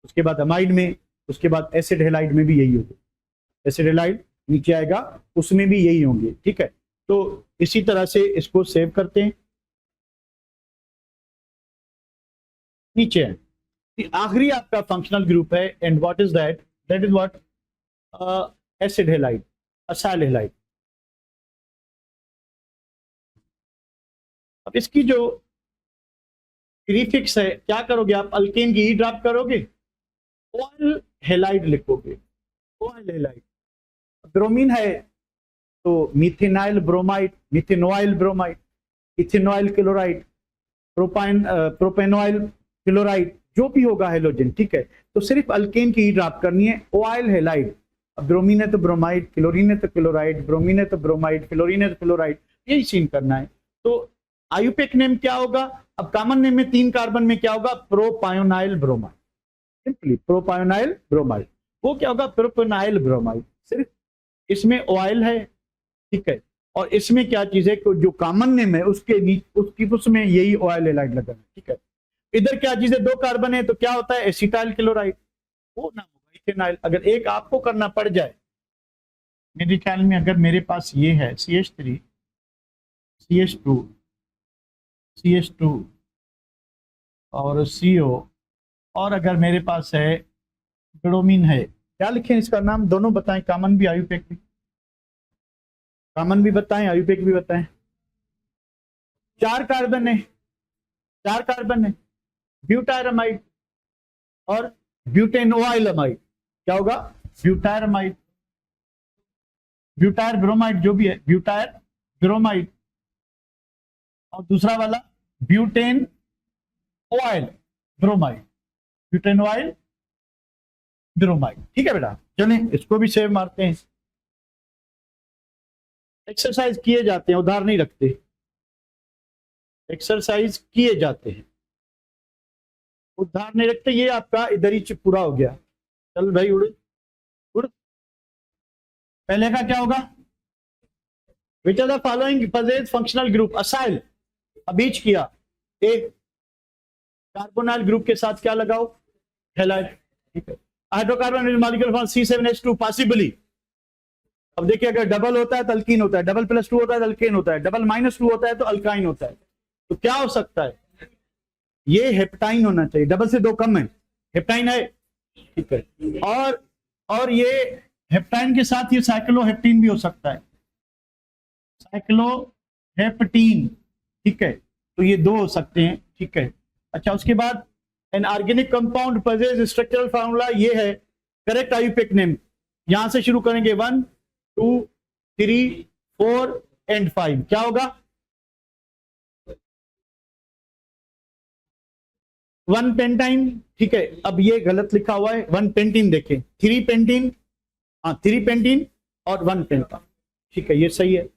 S1: उसके बाद अमाइड में, उसके बाद एसिड हेलाइड में भी यही होगा। एसिड हेलाइड नीचे आएगा, उसमें भी यही होंगे, ठीक है। तो इसी तरह से इसको सेव करते हैं। नीचे है आखिरी आपका फंक्शनल ग्रुप है, and what is that? That is what? Acid halide, acyl halide. अब इसकी जो प्रीफिक्स है, क्या करोगे आप? अल्केन की ई ड्रॉप करोगे, ऑयल हेलाइड लिखोगे, ऑयल हेलाइड। ब्रोमीन है तो methanyl bromide, methanoyl bromide, ethanoyl chloride, propanoyl chloride, जो भी होगा हेलोजन, ठीक है। तो सिर्फ अल्केन की ही ड्रॉप करनी है, ऑयल हेलाइड। अब ब्रोमीन है तो ब्रोमाइड, क्लोरीन है तो क्लोराइड, ब्रोमीन है तो ब्रोमाइड, फ्लोरीन है तो फ्लोराइड, यही सीन करना है। तो आयुपेक नेम क्या होगा? अब कॉमन नेम में 3 कार्बन में क्या होगा? प्रोपायोनाइल ब्रोमाइड, सिंपली प्रोपायोनाइल ब्रोमाइड। वो क्या होगा? प्रोपेनाइल ब्रोमाइड। सिर्फ इसमें ऑयल है, ठीक है, और इसमें क्या चीज है? जो कॉमन नेम है उसके नीचे उसमें यही ऑयल हेलाइड लगा है, ठीक है। इधर क्या चीज है? 2 कार्बन है तो क्या होता है? एसिटाइल क्लोराइड, वो नाम होगा इथेनॉइल। अगर एक आपको करना पड़ जाए, मेरे ख्याल में अगर मेरे पास ये है CH3 CH2 CH2 और CO, और अगर मेरे पास है ब्रोमीन है, क्या लिखें इसका नाम? दोनों बताएं, कॉमन भी आयुपेक भी, कॉमन भी बताएं आयुपेक भी बताएं। 4 कार्बन है, 4 कार्बन है, ब्यूटायरमाइड और ब्यूटेनोइलमाइड। क्या होगा? ब्यूटायरमाइड, ब्यूटायर ब्रोमाइड, जो भी है ब्यूटायर ब्रोमाइड, और दूसरा वाला butane oil bromide, butane oil bromide, ठीक है बेटा। चलें इसको भी सेव मारते हैं। एक्सरसाइज किए जाते हैं, उधार नहीं रखते, एक्सरसाइज किए जाते हैं, उधार नहीं रखते। ये आपका इधर ही पूरा हो गया। चल भाई उड़ उड़। पहले का क्या होगा? Which are the following possess functional group? Acyl, अबीच किया। एक कार्बोनाइल ग्रुप के साथ क्या लगाओ? हेलाइड, ठीक है। Hydrocarbon molecule form C7H2 possibly. अब देखिए अगर डबल होता है तो अल्कीन होता है, डबल +2 होता है तो अल्केन होता है, डबल -2 होता है तो अल्काइन होता है। तो क्या हो सकता है? ये हेप्टाइन होना चाहिए, डबल से 2 कम है, हेप्टाइन है, ठीक है। और ये हेप्टाइन के साथ ये साइक्लोहेप्टीन भी हो सकता है, साइक्लोहेप्टीन, ठीक है। तो ये 2 हो सकते हैं, ठीक है। अच्छा, उसके बाद an organic compound पजेज structural formula ये है, करेक्ट आयुपेक नेम। यहां से शुरू करेंगे 1 2 3 4 एंड 5, क्या होगा? 1 पेंटाइन, ठीक है। अब ये गलत लिखा हुआ है, 1 पेंटीन देखें, 3 पेंटीन, हाँ 3 पेंटीन और 1 पेंटा, ठीक है, ये सही है।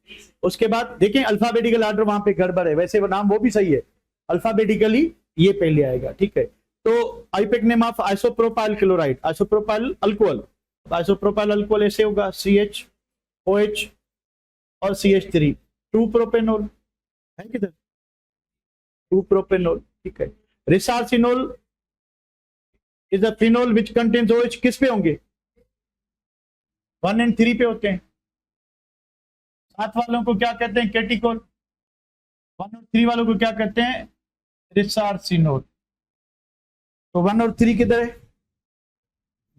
S1: उसके बाद देखें अल्फाबेटिकल ऑर्डर वहां पे गड़बड़ है, वैसे वो नाम वो भी सही है, अल्फाबेटिकली ये पहले आएगा, ठीक है। तो IUPAC name of isopropyl chloride, isopropyl alcohol, isopropyl alcohol ऐसे होगा CHOH और CH3, 2 प्रोपेनॉल है किधर? 2 प्रोपेनॉल, ठीक है। Resorcinol is a phenol which contains OH, किस पे होंगे? 1 और 3 पे होते हैं। साथ वालों को क्या कहते हैं? कैटिकोल। 1 और 3 वालों को क्या कहते हैं? रिसार्सिनोल। तो 1 और 3 किधर है?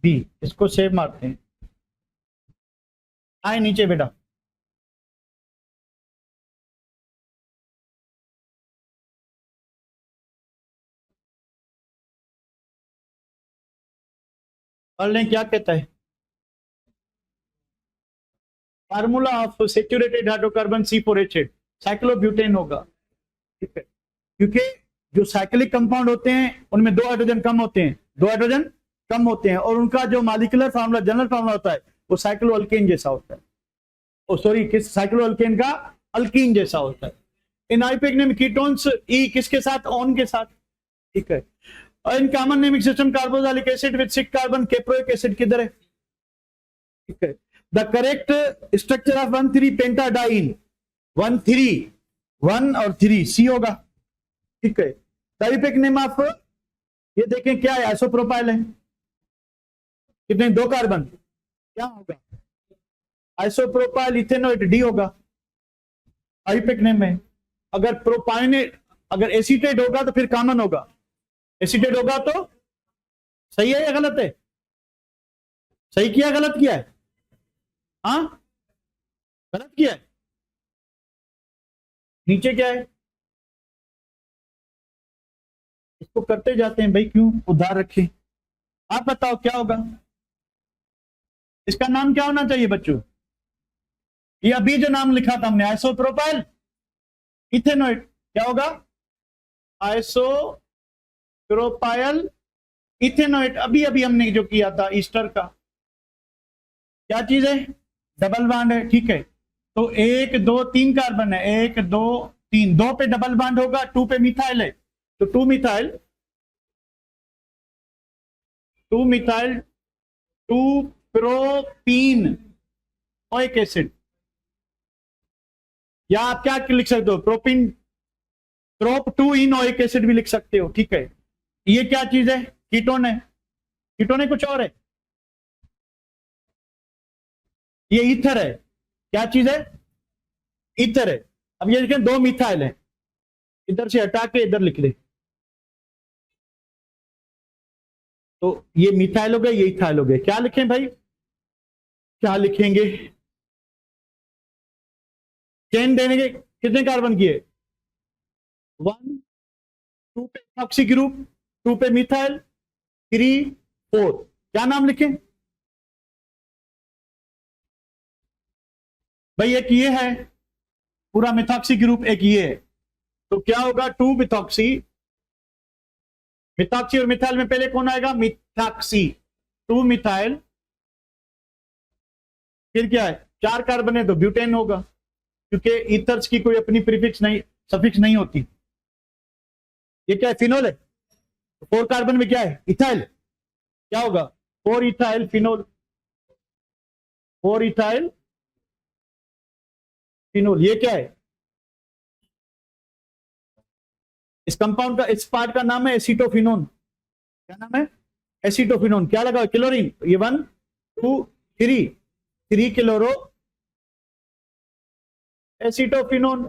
S1: बी, इसको सेव मारते हैं। आए नीचे बेटा, पढ़ लें क्या कहता है। Formula of saturated hydrocarbon C4H8 cyclobutane होगा, ठीक है, क्योंकि जो साइक्लिक कंपाउंड होते हैं उनमें 2 हाइड्रोजन कम होते हैं, 2 हाइड्रोजन कम होते हैं, और उनका जो मॉलिक्यूलर फार्मूला, जनरल फार्मूला होता है वो साइक्लोअल्केन जैसा होता है। ओ सॉरी, किस साइक्लोअल्केन का अल्कीन जैसा होता है। इन आइपेक कीटोन्स ई किसके साथ, ऑन के साथ, ठीक है। और in common naming system carboxylic acid with 6 carbon caproic acid किधर है, ठीक है। The correct structure of 1,3 pentadiene, 1,3 1 और 3 सी होगा, ठीक है। आइपेक नेम ऑफ, ये देखें क्या है, आइसोप्रोपाइल है, कितने 2 कार्बन, क्या होगा आइसोप्रोपाइल इथेनोइट, डी होगा आइपेक नेम में। अगर प्रोपाइनेट, अगर एसीटेट होगा तो फिर कॉमन होगा, एसीटेट होगा तो सही है या गलत है, सही किया गलत किया है, हाँ गलत किया है। नीचे क्या है, इसको करते जाते हैं भाई, क्यों उधार रखें। आप बताओ क्या होगा, इसका नाम क्या होना चाहिए बच्चों, ये अभी जो नाम लिखा था हमने आइसोप्रोपाइल इथेनोइट, क्या होगा आइसोप्रोपाइल इथेनोइट। अभी अभी हमने जो किया था ईस्टर का, क्या चीज है, डबल बॉन्ड है, ठीक है। तो 1 2 3 कार्बन है, 1 2 3, 2 पे डबल बॉन्ड होगा, 2 पे मिथाइल है, तो 2 मिथाइल 2 प्रोपीन ओइक एसिड, या आप क्या लिख सकते हो, प्रोपीन प्रोप 2 इन ओइक एसिड भी लिख सकते हो, ठीक है। ये क्या चीज है, कीटोन है, कीटोन है कुछ और है, ये ईथर है, क्या चीज है, ईथर है। अब ये देखें 2 मिथाइल है, इधर से हटा के इधर लिख ले, तो ये मिथाइल हो गए, ये इथाइल हो गए। क्या लिखें भाई, क्या लिखेंगे, चेन देने के कितने कार्बन किए, 1 2 पे ऑक्सी ग्रुप, 2 पे मिथाइल, 3 4, क्या नाम लिखें भाई, एक ये है पूरा मिथॉक्सी ग्रुप, एक ये है, तो क्या होगा 2 मिथॉक्सी, मिथॉक्सी और मिथाइल में पहले कौन आएगा, मिथॉक्सी, 2 मिथाइल, फिर क्या है 4 कार्बन है तो ब्यूटेन होगा, क्योंकि ईथर्स की कोई अपनी प्रीफिक्स नहीं, सफिक्स नहीं होती। ये क्या है, फिनोल है, 4 कार्बन में क्या है, इथाइल, क्या होगा 4 इथाइल फिनोल, 4 इथाइल फिनोल। ये क्या है, इस कंपाउंड का, इस पार्ट का नाम है एसीटोफिनोन, क्या नाम है, एसीटोफिनोन। क्या लगा, क्लोरीन, ये 1 2 3 क्लोरो एसीटोफिनोन,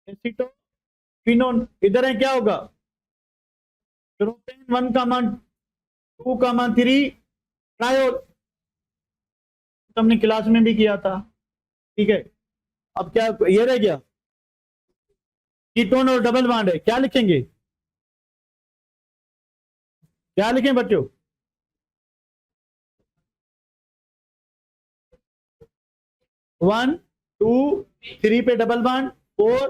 S1: एसीटोफिनोन। इधर है क्या होगा, प्रोपेन 1 का मान 2 का मान 3 ट्रायोल, हमने क्लास में भी किया था, ठीक है। अब क्या ये रह गया, कीटोन और डबल बॉन्ड है, क्या लिखेंगे, क्या लिखें बच्चों, 1 2 3 पे डबल बॉन्ड, 4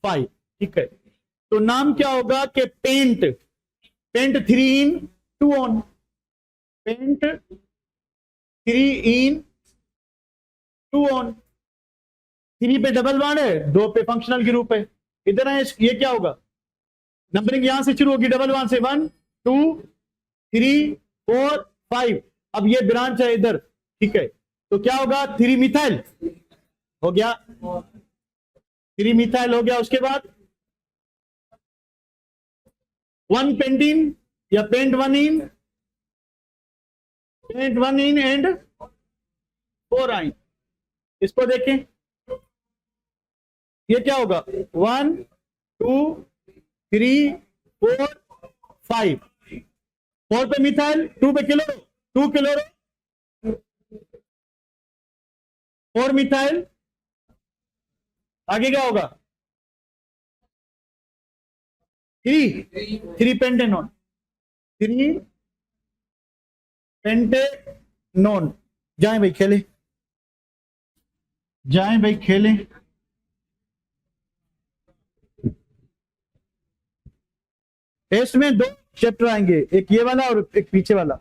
S1: 5, ठीक है। तो नाम क्या होगा कि pent, pent 3 en 2 one, pent 3 en 2 one, 3 पे डबल बॉन्ड है, 2 पे फंक्शनल ग्रुप है। इधर है, ये क्या होगा, नंबरिंग यहां से शुरू होगी, डबल बॉन्ड से 1 2 3 4 5, अब ये ब्रांच है इधर, ठीक है। तो क्या होगा, 3 मिथाइल हो गया, 3 मिथाइल हो गया, उसके बाद 1 पेंटीन या pent 1 en, pent 1 en and 4 yne. इसको देखें, ये क्या होगा, 1 2 3 4 5, 4 पे मिथाइल, 2 पे क्लोरो, 2 क्लोरो 4 मिथाइल, आगे क्या होगा 3 पेंटेनॉन, 3 पेंटेनॉन। जाएं भाई खेलें, जाएं भाई खेलें। इसमें 2 चैप्टर आएंगे, एक ये वाला और एक पीछे वाला।